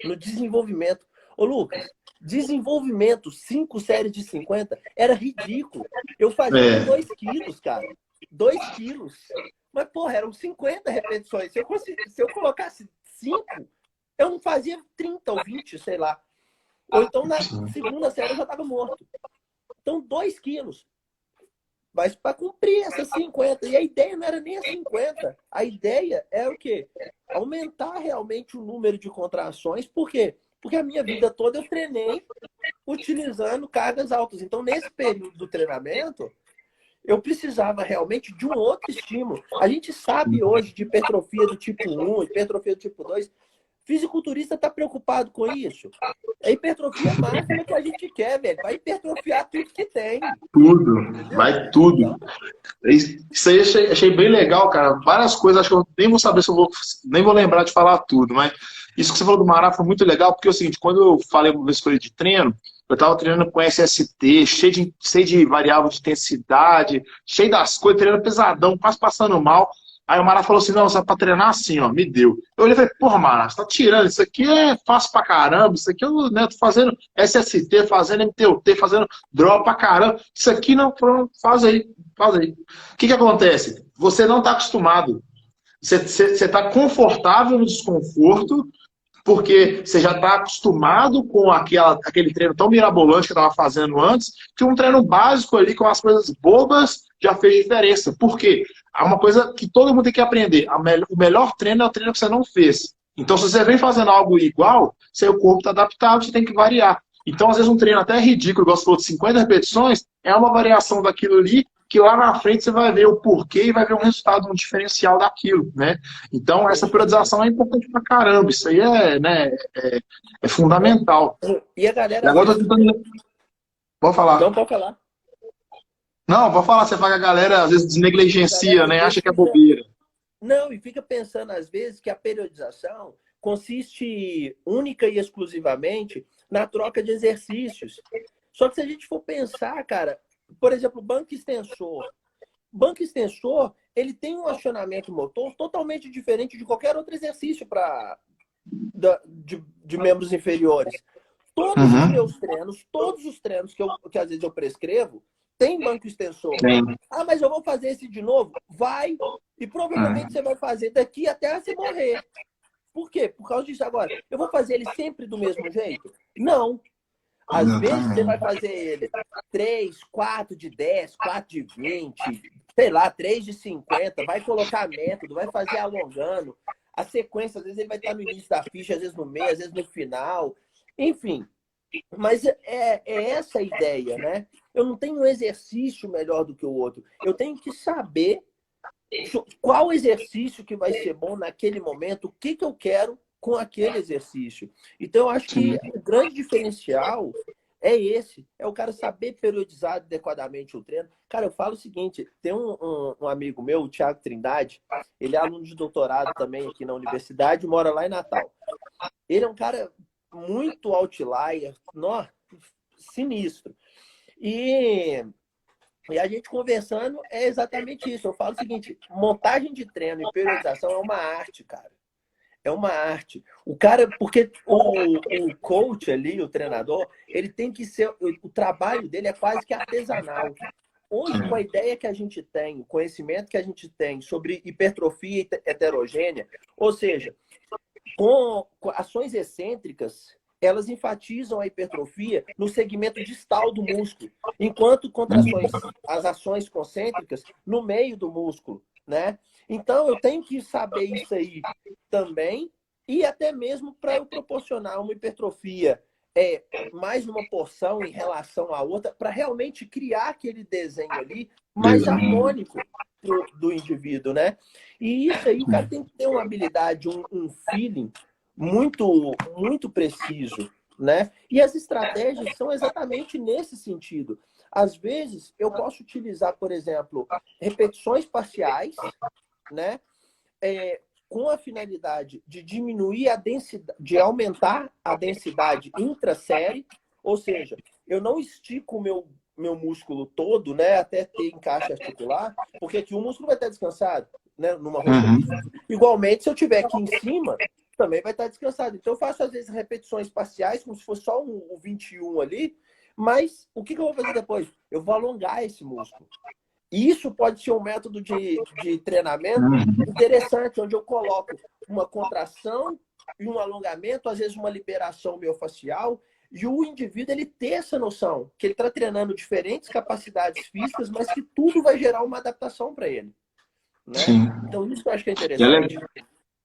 S2: no desenvolvimento. Ô, Lucas, desenvolvimento, 5 séries de 50 era ridículo. Eu fazia com 2 quilos, cara. 2 quilos. Mas, porra, eram 50 repetições. Se eu colocasse 5, eu não fazia 30 ou 20, sei lá. Ou então, na segunda série, eu já estava morto. Então, 2 quilos. Mas para cumprir essas 50. E a ideia não era nem as 50. A ideia é o quê? Aumentar realmente o número de contrações. Por quê? Porque a minha vida toda eu treinei utilizando cargas altas. Então, nesse período do treinamento, eu precisava realmente de um outro estímulo. A gente sabe hoje de hipertrofia do tipo 1, hipertrofia do tipo 2. Fisiculturista está preocupado com isso? É a hipertrofia máxima que a gente quer, velho. Vai hipertrofiar tudo que tem.
S1: Tudo,
S2: Entendeu?
S1: vai tudo. Isso aí achei bem legal, cara. Várias coisas, acho que eu nem vou saber se eu vou, nem vou lembrar de falar tudo, mas isso que você falou do Mará foi muito legal, porque é o seguinte, quando eu falei uma vez com ele de treino, eu tava treinando com SST, cheio de variável de intensidade, cheio das coisas, treinando pesadão, quase passando mal. Aí o Mará falou assim, não, só pra treinar assim, ó, me deu. Eu olhei e falei, porra, Mará, você tá tirando, isso aqui é fácil pra caramba, isso aqui eu, né, tô fazendo SST, fazendo MTUT, fazendo drop pra caramba, isso aqui não, faz aí, faz aí. O que acontece? Você não tá acostumado, você tá confortável no desconforto, porque você já está acostumado com aquele treino tão mirabolante que eu estava fazendo antes, que um treino básico ali com as coisas bobas já fez diferença. Por quê? Há uma coisa que todo mundo tem que aprender. O melhor treino é o treino que você não fez. Então, se você vem fazendo algo igual, seu corpo está adaptado, você tem que variar. Então, às vezes, um treino até ridículo, igual você falou, de 50 repetições, é uma variação daquilo ali, que lá na frente você vai ver o porquê e vai ver um resultado, um diferencial daquilo, né? Então, essa periodização é importante pra caramba. Isso aí é fundamental.
S2: E a galera
S1: E
S2: às
S1: agora eu
S2: vezes...
S1: tô tentando... Pode
S2: Não,
S1: falar.
S2: pode falar.
S1: Não, pode falar. Você fala que a galera às vezes
S2: A galera
S1: desnegligencia,
S2: às
S1: né?
S2: vezes
S1: Acha que é
S2: fica...
S1: bobeira.
S2: Não, e fica pensando às vezes que a periodização consiste única e exclusivamente na troca de exercícios. Só que se a gente for pensar, cara, por exemplo, banco extensor. Banco extensor, ele tem um acionamento motor totalmente diferente de qualquer outro exercício de membros inferiores. Todos os meus treinos, todos os treinos que às vezes eu prescrevo, tem banco extensor.
S1: Tem.
S2: Ah, mas eu vou fazer esse de novo? Vai. E provavelmente você vai fazer daqui até você morrer. Por quê? Por causa disso. Agora, eu vou fazer ele sempre do mesmo jeito? Não. Às vezes você vai fazer ele 3, 4 de 10, 4 de 20, sei lá, 3 de 50, vai colocar método, vai fazer alongando. A sequência, às vezes ele vai estar no início da ficha, às vezes no meio, às vezes no final. Enfim, mas é essa a ideia, né? Eu não tenho um exercício melhor do que o outro. Eu tenho que saber qual exercício que vai ser bom naquele momento, o que eu quero com aquele exercício. Então, eu acho que o grande diferencial é esse. É o cara saber periodizar adequadamente o treino. Cara, eu falo o seguinte, tem um amigo meu, o Thiago Trindade, ele é aluno de doutorado também aqui na universidade, mora lá em Natal. Ele é um cara muito outlier, sinistro. E a gente conversando é exatamente isso. Eu falo o seguinte, montagem de treino e periodização é uma arte, cara. É uma arte. O cara, porque o coach ali, o treinador, ele tem que ser, o trabalho dele é quase que artesanal. Hoje, com a ideia que a gente tem, o conhecimento que a gente tem sobre hipertrofia heterogênea, ou seja, com ações excêntricas, elas enfatizam a hipertrofia no segmento distal do músculo, enquanto contrações, as ações concêntricas, no meio do músculo, né? Então, eu tenho que saber isso aí também, e até mesmo para eu proporcionar uma hipertrofia mais uma porção em relação à outra, para realmente criar aquele desenho ali mais harmônico do indivíduo, né? E isso aí, o cara tem que ter uma habilidade, um feeling muito preciso, né? E as estratégias são exatamente nesse sentido. Às vezes, eu posso utilizar, por exemplo, repetições parciais, né? Com a finalidade de diminuir a densidade, de aumentar a densidade intrasérie, ou seja, eu não estico o meu músculo todo, né, até ter encaixe articular, porque aqui o músculo vai estar descansado, né, numa rosca. Igualmente, se eu tiver aqui em cima, também vai estar descansado. Então, eu faço, às vezes, repetições parciais, como se fosse só o 21 ali, mas o que eu vou fazer depois? Eu vou alongar esse músculo. E isso pode ser um método de treinamento interessante, onde eu coloco uma contração e um alongamento, às vezes uma liberação miofascial, e o indivíduo ele ter essa noção, que ele está treinando diferentes capacidades físicas, mas que tudo vai gerar uma adaptação para ele. Né?
S1: Sim.
S2: Então, isso eu acho que é interessante.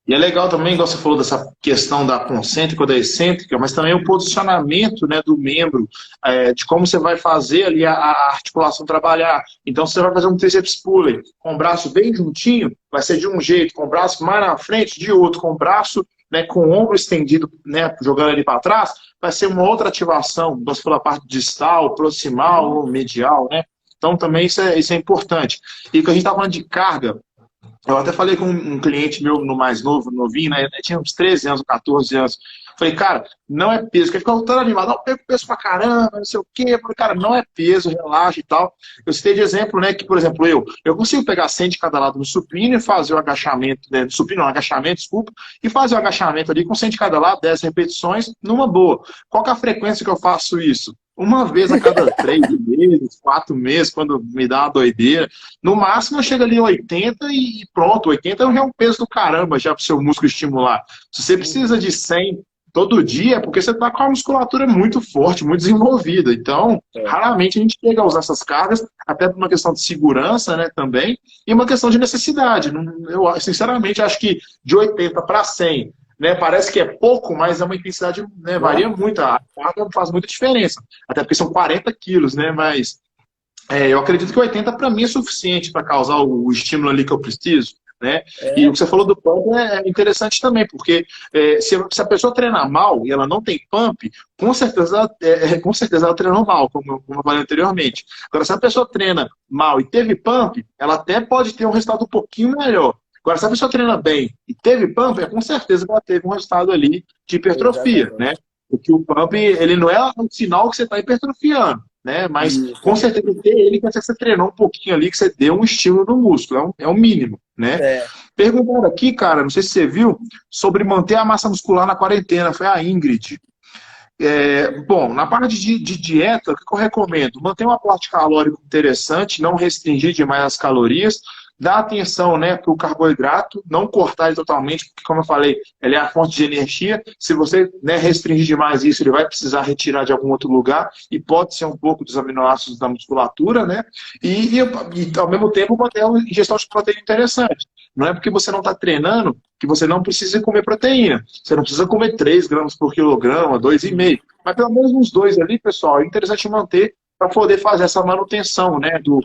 S1: E é legal também, igual você falou, dessa questão da concêntrica ou da excêntrica, mas também o posicionamento, né, do membro, de como você vai fazer ali a articulação trabalhar. Então, você vai fazer um tríceps pulley com o braço bem juntinho, vai ser de um jeito, com o braço mais na frente, de outro, com o braço, né, com o ombro estendido, né, jogando ali para trás, vai ser uma outra ativação, você falou a parte distal, proximal ou medial, né? Então, também isso é importante. E o que a gente está falando de carga, eu até falei com um cliente meu no mais novo, novinho, né? Ele tinha uns 13 anos, 14 anos. Falei, cara, não é peso. Porque ele ficou todo animado, não, pego peso pra caramba, não sei o quê. Eu falei, cara, não é peso, relaxa e tal. Eu citei de exemplo, né, que, por exemplo, eu consigo pegar 100 de cada lado no supino e fazer o agachamento, né, no supino não, agachamento, desculpa, e fazer o agachamento ali com 100 de cada lado, 10 repetições, numa boa. Qual que é a frequência que eu faço isso? Uma vez a cada 3 meses, 4 meses, quando me dá uma doideira. No máximo eu chego ali a 80 e pronto. 80 já é um peso do caramba já para o seu músculo estimular. Se você precisa de 100 todo dia, é porque você está com a musculatura muito forte, muito desenvolvida. Então, raramente a gente chega a usar essas cargas, até por uma questão de segurança, né, também, e uma questão de necessidade. Eu, sinceramente, acho que de 80 para 100, né, parece que é pouco, mas é uma intensidade, né, varia muito. A carga faz muita diferença. Até porque são 40 quilos, né, mas eu acredito que 80 para mim é suficiente para causar o estímulo ali que eu preciso. Né? E o que você falou do pump é interessante também, porque se a pessoa treinar mal e ela não tem pump, com certeza ela treinou mal, como eu falei anteriormente. Agora, se a pessoa treina mal e teve pump, ela até pode ter um resultado um pouquinho melhor. Agora, se a pessoa treina bem e teve pump, com certeza ela teve um resultado ali de hipertrofia. Né? Porque o pump ele não é um sinal que você está hipertrofiando. Né? Mas com certeza ter ele que você treinou um pouquinho ali, que você deu um estímulo no músculo, é o mínimo, né? Perguntaram aqui, cara, não sei se você viu, sobre manter a massa muscular na quarentena, foi a Ingrid. Bom, na parte de dieta, o que eu recomendo? Manter um aporte calórico interessante, não restringir demais as calorias, dar atenção, né, para o carboidrato, não cortar ele totalmente, porque, como eu falei, ele é a fonte de energia. Se você, né, restringir demais isso, ele vai precisar retirar de algum outro lugar e pode ser um pouco dos aminoácidos da musculatura, né? E ao mesmo tempo, manter uma ingestão de proteína interessante. Não é porque você não está treinando que você não precisa comer proteína. Você não precisa comer 3 gramas por quilograma, 2,5. Mas pelo menos uns 2 ali, pessoal, é interessante manter para poder fazer essa manutenção, né, do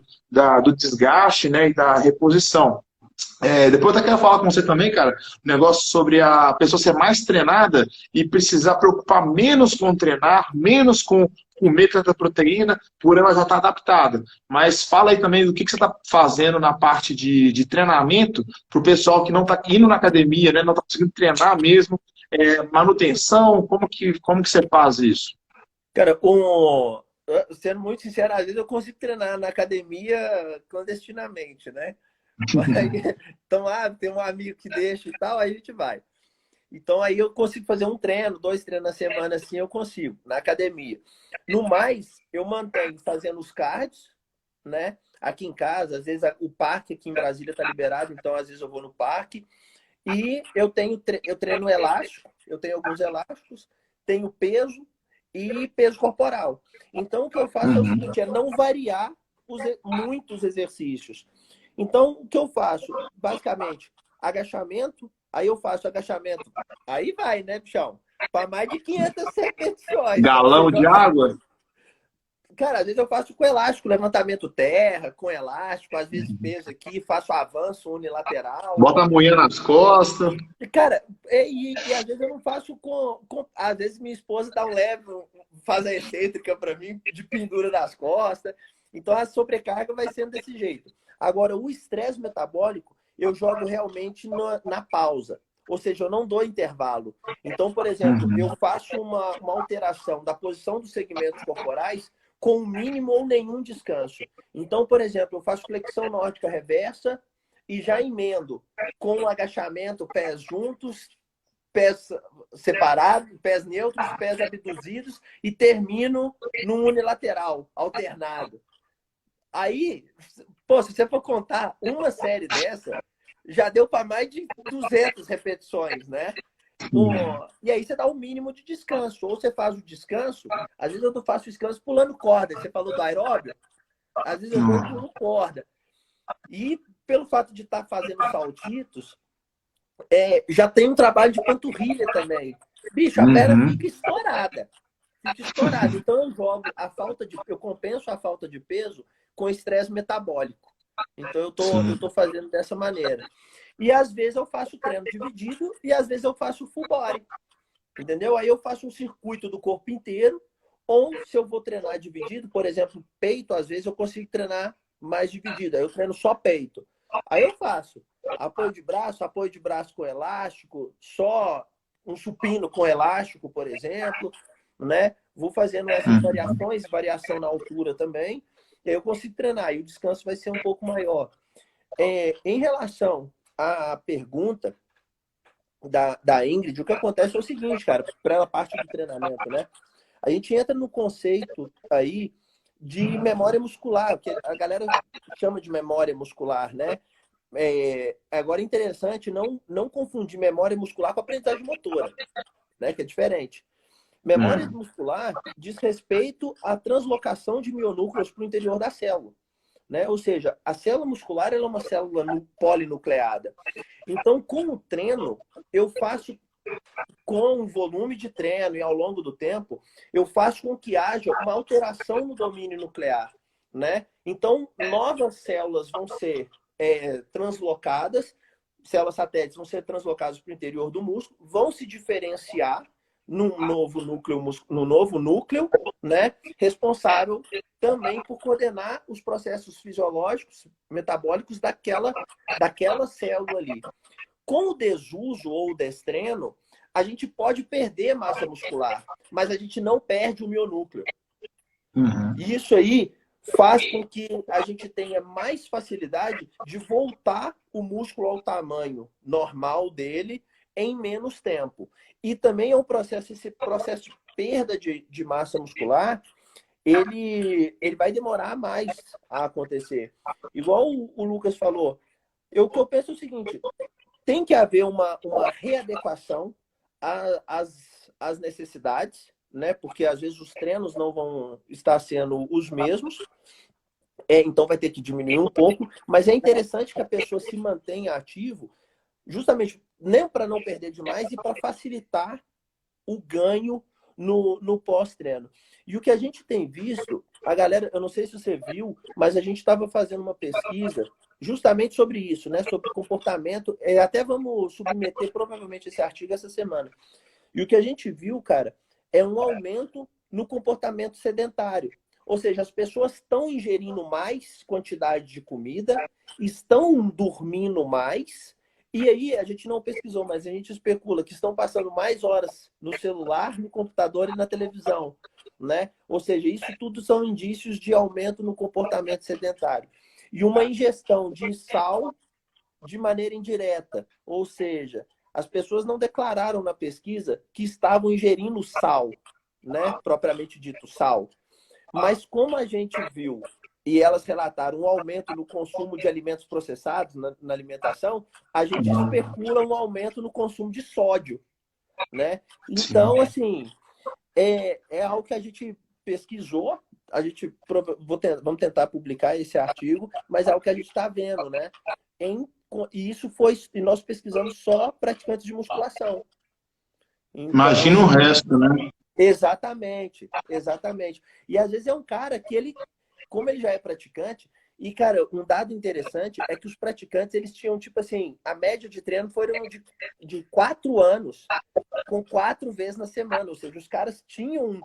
S1: desgaste, né, e da reposição. Depois eu quero falar com você também, cara, um negócio sobre a pessoa ser mais treinada e precisar preocupar menos com treinar, menos com comer tanta proteína, por ela já estar adaptada. Mas fala aí também do que você está fazendo na parte de treinamento para o pessoal que não está indo na academia, né, não está conseguindo treinar mesmo, manutenção, como que você faz isso?
S2: Cara, sendo muito sincero, às vezes eu consigo treinar na academia clandestinamente, né? Mas, então, tem um amigo que deixa e tal, aí a gente vai. Então, aí eu consigo fazer um treino, 2 treinos na semana, assim, eu consigo, na academia. No mais, eu mantenho fazendo os cards, né? Aqui em casa, às vezes o parque aqui em Brasília tá liberado, então às vezes eu vou no parque. E eu treino elástico, eu tenho alguns elásticos, tenho peso e peso corporal. Então, o que eu faço é o seguinte, é não variar muitos exercícios. Então, o que eu faço? Basicamente, agachamento, aí eu faço agachamento. Aí vai, né, bichão? Para mais de 500 repetições.
S1: Galão de água?
S2: Cara, às vezes eu faço com elástico, levantamento terra, com elástico, às vezes peso aqui, faço avanço unilateral.
S1: Bota a mulher nas costas.
S2: E, cara, e às vezes eu não faço às vezes minha esposa dá um leve, faz a excêntrica para mim, de pendura nas costas. Então a sobrecarga vai sendo desse jeito. Agora, o estresse metabólico, eu jogo realmente na pausa. Ou seja, eu não dou intervalo. Então, por exemplo, eu faço uma alteração da posição dos segmentos corporais com mínimo ou nenhum descanso. Então, por exemplo, eu faço flexão nórdica reversa e já emendo com o agachamento, pés juntos, pés separados, pés neutros, pés abduzidos e termino no unilateral, alternado. Aí, pô, se você for contar uma série dessa, já deu para mais de 200 repetições, né? E aí você dá o mínimo de descanso. Ou você faz o descanso, às vezes eu faço o descanso pulando corda. Você falou do aeróbio, às vezes eu vou pulando corda. E pelo fato de estar fazendo saltitos, já tem um trabalho de panturrilha também. Bicho, a perna fica estourada. Fica estourada. Então eu compenso a falta de peso com estresse metabólico. Então eu tô fazendo dessa maneira. E às vezes eu faço treino dividido e às vezes eu faço full body. Entendeu? Aí eu faço um circuito do corpo inteiro. Ou se eu vou treinar dividido, por exemplo, peito, às vezes eu consigo treinar mais dividido. Aí eu treino só peito. Aí eu faço apoio de braço com elástico, só um supino com elástico, por exemplo, né? Vou fazendo essas variações, variação na altura também, e aí eu consigo treinar, e o descanso vai ser um pouco maior. Em relação à pergunta da Ingrid, o que acontece é o seguinte, cara, para ela parte do treinamento, né? A gente entra no conceito aí de memória muscular, que a galera chama de memória muscular, né? Agora é interessante não confundir memória muscular com aprendizagem motora, né? Que é diferente. Memória muscular diz respeito à translocação de mionúcleos para o interior da célula, né? Ou seja, a célula muscular ela é uma célula polinucleada. Então, com o treino, eu faço com o volume de treino e ao longo do tempo, eu faço com que haja uma alteração no domínio nuclear, né? Então, novas células vão ser translocadas, células satélites vão ser translocadas para o interior do músculo, vão se diferenciar no novo núcleo, né? Responsável também por coordenar os processos fisiológicos, metabólicos daquela célula ali. Com o desuso ou o destreino, a gente pode perder massa muscular, mas a gente não perde o mionúcleo. E isso aí faz com que a gente tenha mais facilidade de voltar o músculo ao tamanho normal dele em menos tempo. E também esse processo de perda de massa muscular, ele vai demorar mais a acontecer. Igual o Lucas falou, o que eu penso é o seguinte, tem que haver uma readequação às necessidades, né? Porque às vezes os treinos não vão estar sendo os mesmos, então vai ter que diminuir um pouco, mas é interessante que a pessoa se mantenha ativo, justamente nem para não perder demais e para facilitar o ganho no pós-treino. E o que a gente tem visto, a galera, eu não sei se você viu, mas a gente estava fazendo uma pesquisa justamente sobre isso, né? Sobre comportamento. Até vamos submeter provavelmente esse artigo essa semana. E o que a gente viu, cara, é um aumento no comportamento sedentário. Ou seja, as pessoas estão ingerindo mais quantidade de comida, estão dormindo mais, e aí a gente não pesquisou, mas a gente especula que estão passando mais horas no celular, no computador e na televisão, né? Ou seja, isso tudo são indícios de aumento no comportamento sedentário. E uma ingestão de sal de maneira indireta, ou seja, as pessoas não declararam na pesquisa que estavam ingerindo sal, né? Propriamente dito, sal. Mas como a gente viu, e elas relataram um aumento no consumo de alimentos processados na alimentação, a gente especula um aumento no consumo de sódio, né? Então, assim, é algo que a gente pesquisou, vamos tentar publicar esse artigo, mas é algo que a gente está vendo, né? E nós pesquisamos só praticantes de musculação. Então,
S1: imagina o resto, né?
S2: Exatamente, exatamente. E às vezes é um cara que ele, como ele já é praticante, e cara, um dado interessante é que os praticantes, eles tinham, tipo assim, a média de treino foram de 4 anos, com 4 vezes na semana. Ou seja, os caras tinham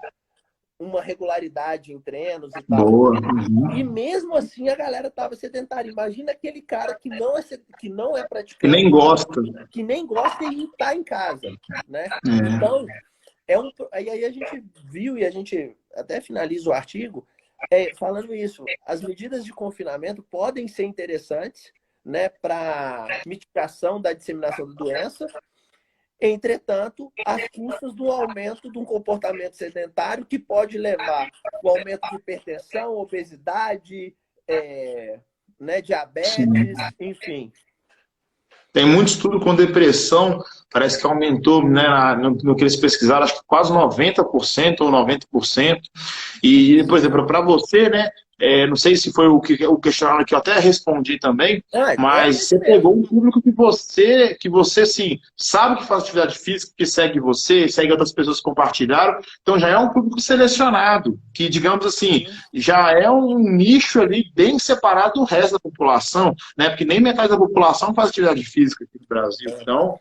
S2: uma regularidade em treinos e tal.
S1: Boa.
S2: E mesmo assim a galera tava sedentária. Imagina aquele cara que não é
S1: Que nem
S2: praticante,
S1: gosta.
S2: que nem gosta e tá em casa, né?
S1: É.
S2: Então, aí a gente viu e a gente até finaliza o artigo falando isso. As medidas de confinamento podem ser interessantes, né, para mitigação da disseminação da doença. Entretanto, às custas do aumento de um comportamento sedentário que pode levar ao aumento de hipertensão, obesidade, né,
S1: Sim.
S2: diabetes, enfim.
S1: Tem muito estudo com depressão, parece que aumentou, né, no que eles pesquisaram, acho que quase 90% ou 90%. E, por exemplo, para você, né, não sei se foi o questionário que eu até respondi também,
S2: É
S1: mas
S2: esse
S1: você
S2: mesmo.
S1: pegou um público que você assim, sabe que faz atividade física, que segue você, segue outras pessoas que compartilharam, então já é um público selecionado, que, digamos assim,
S2: Sim.
S1: já é um nicho ali bem separado do resto da população, né, porque nem metade da população faz atividade física aqui no Brasil, então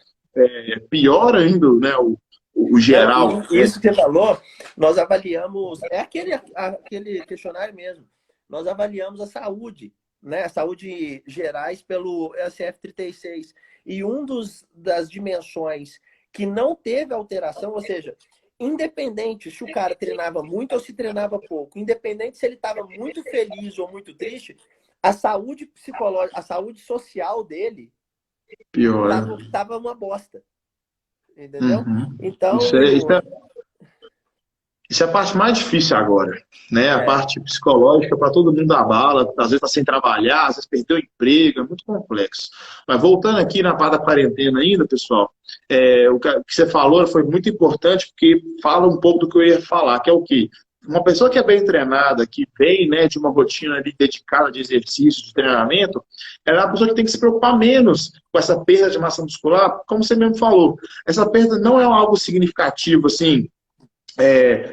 S1: pior ainda, né, o
S2: Não,
S1: geral,
S2: e
S1: né?
S2: isso que você falou, nós avaliamos, é aquele questionário mesmo. Nós avaliamos a saúde, né? A saúde gerais pelo SF-36. E das dimensões que não teve alteração, ou seja, independente se o cara treinava muito ou se treinava pouco, independente se ele estava muito feliz ou muito triste, a saúde psicológica, a saúde social dele
S1: Pior.
S2: tava uma bosta. Entendeu?
S1: Uhum. Isso é, isso
S2: Então,
S1: é, isso é a parte mais difícil agora, né? A
S2: é,
S1: parte psicológica para todo mundo da bala, às vezes está sem trabalhar, às vezes perdeu o emprego, é muito complexo. Mas voltando aqui na parte da quarentena ainda, pessoal, o que você falou foi muito importante porque fala um pouco do que eu ia falar, que é o quê? Uma pessoa que é bem treinada, que vem, né, de uma rotina ali dedicada de exercício, de treinamento, ela é uma pessoa que tem que se preocupar menos com essa perda de massa muscular, como você mesmo falou. Essa perda não é algo significativo, assim,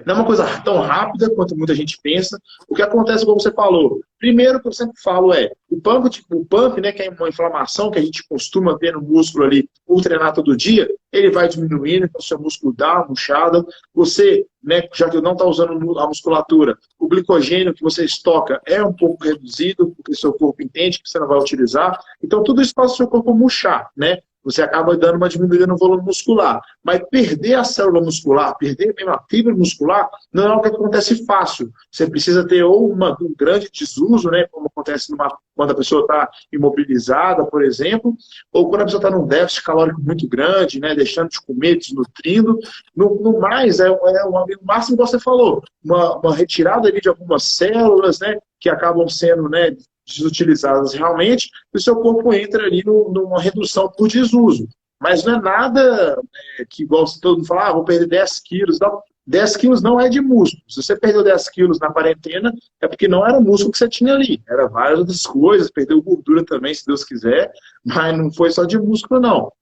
S1: não é uma coisa tão rápida quanto muita gente pensa. O que acontece, como você falou, primeiro que eu sempre falo o pump, né, que é uma inflamação que a gente costuma ter no músculo ali, por treinar todo dia, ele vai diminuindo, então o seu músculo dá uma murchada. Você, né, já que não está usando a musculatura, o glicogênio que você estoca é um pouco reduzido, porque seu corpo entende que você não vai utilizar. Então tudo isso faz o seu corpo murchar, né? Você acaba dando uma diminuída no volume muscular. Mas perder a célula muscular, perder mesmo a fibra muscular, não é algo que acontece fácil. Você precisa ter ou um grande desuso, né, como acontece quando a pessoa está imobilizada, por exemplo, ou quando a pessoa está num déficit calórico muito grande, né, deixando de comer, desnutrindo. No mais, o máximo que você falou, uma retirada ali de algumas células, né, que acabam sendo, né, desutilizadas realmente, e o seu corpo entra ali numa redução por desuso. Mas não é nada que, igual todo mundo fala, vou perder 10 quilos. Não, 10 quilos não é de músculo. Se você perdeu 10 quilos na quarentena, é porque não era o músculo que você tinha ali. Era várias outras coisas, perdeu gordura também, se Deus quiser, mas não foi só de músculo, não.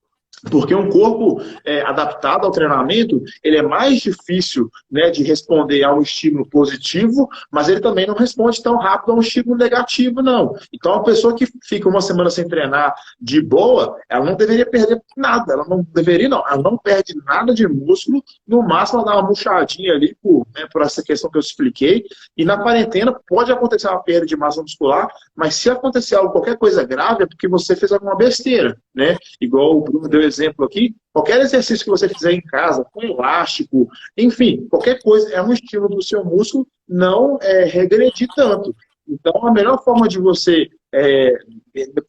S1: Porque um corpo adaptado ao treinamento, ele é mais difícil, né, de responder a um estímulo positivo, mas ele também não responde tão rápido a um estímulo negativo, não. Então, a pessoa que fica uma semana sem treinar de boa, ela não deveria perder nada, ela não deveria, não. Ela não perde nada de músculo, no máximo ela dá uma murchadinha ali, por essa questão que eu expliquei, e na quarentena pode acontecer uma perda de massa muscular, mas se acontecer qualquer coisa grave, é porque você fez alguma besteira, né? Igual o Bruno deu exemplo aqui, qualquer exercício que você fizer em casa, com elástico, enfim, qualquer coisa, é um estímulo do seu músculo não regredir tanto. Então, a melhor forma de você,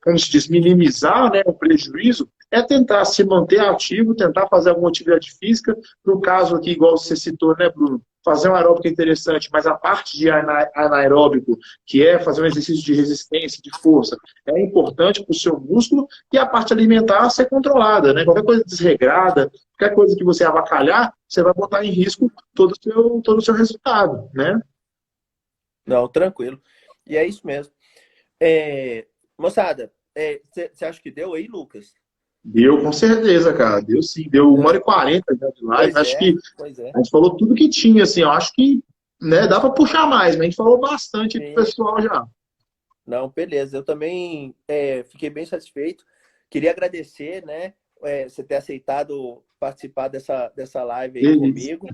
S1: como se diz, minimizar, né, o prejuízo é tentar se manter ativo, tentar fazer alguma atividade física. No caso aqui, igual você citou, né, Bruno, fazer um aeróbico é interessante, mas a parte de anaeróbico, que é fazer um exercício de resistência, de força, é importante para o seu músculo, e a parte alimentar ser controlada, né? Qualquer coisa desregrada, qualquer coisa que você avacalhar, você vai botar em risco todo o seu resultado, né?
S2: não, tranquilo. E é isso mesmo. Moçada, você acha que deu aí, Lucas?
S1: Deu, com certeza, cara. Deu sim. Deu 1h40 já de live.
S2: Pois
S1: Acho
S2: é,
S1: que
S2: pois é.
S1: a gente falou tudo que tinha, assim. Eu acho que, né, dá para puxar mais, mas a gente falou bastante pro
S2: Sim.
S1: pessoal já.
S2: Não, beleza. Eu também fiquei bem satisfeito. Queria agradecer, né, você ter aceitado participar dessa live aí
S1: Beleza.
S2: comigo.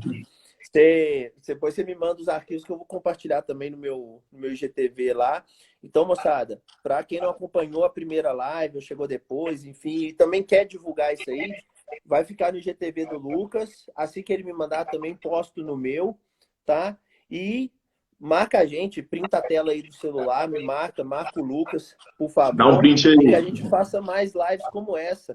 S2: Depois você me manda os arquivos que eu vou compartilhar também no meu IGTV lá. Então, moçada, para quem não acompanhou a primeira live ou chegou depois, enfim, e também quer divulgar isso aí, vai ficar no IGTV do Lucas. Assim que ele me mandar, também posto no meu, tá? E marca a gente, printa a tela aí do celular, marca o Lucas, por
S1: Dá um
S2: favor,
S1: print
S2: e que a
S1: aí.
S2: gente faça mais lives como essa,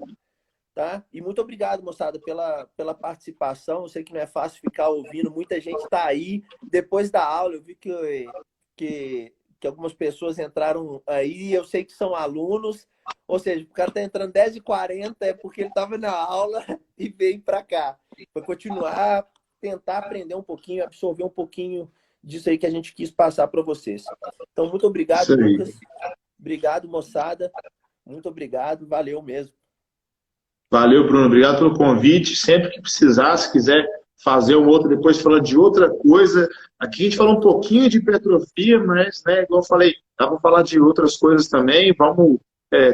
S2: tá? E muito obrigado, moçada, pela participação. Eu sei que não é fácil ficar ouvindo, muita gente está aí. Depois da aula, eu vi que algumas pessoas entraram aí, eu sei que são alunos, ou seja, o cara está entrando 10h40 é porque ele estava na aula e veio para cá, para continuar, tentar aprender um pouquinho, absorver um pouquinho disso aí que a gente quis passar para vocês. Então, muito
S1: Isso
S2: obrigado,
S1: aí.
S2: Lucas. Obrigado, moçada. Muito obrigado, valeu mesmo.
S1: Valeu, Bruno. Obrigado pelo convite. Sempre que precisar, se quiser fazer um outro depois falando de outra coisa. Aqui a gente falou um pouquinho de hipertrofia, mas, né, igual eu falei, dá para falar de outras coisas também. Vamos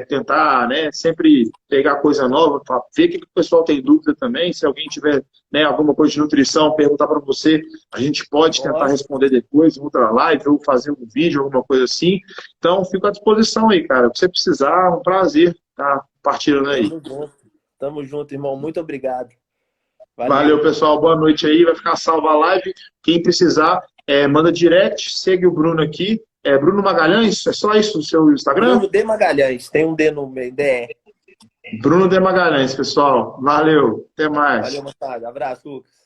S1: tentar, né, sempre pegar coisa nova, para ver o que o pessoal tem dúvida também. Se alguém tiver, né, alguma coisa de nutrição, perguntar para você, a gente pode tentar
S2: Lógico.
S1: responder depois em outra live ou fazer um vídeo, alguma coisa assim. Então, fico à disposição aí, cara. Se você precisar, é um prazer estar compartilhando aí.
S2: Tamo junto. Tamo junto, irmão. Muito obrigado.
S1: Valeu,
S2: Valeu.
S1: pessoal. Boa noite aí. Vai ficar salva a live. Quem precisar, manda direct, segue o Bruno aqui. Bruno Magalhães, é só isso no seu Instagram?
S2: Bruno D. Magalhães. Tem um D no meio. DE.
S1: Bruno de Magalhães, pessoal. Valeu. Até
S2: Valeu,
S1: mais.
S2: moçada. Abraço, Lucas.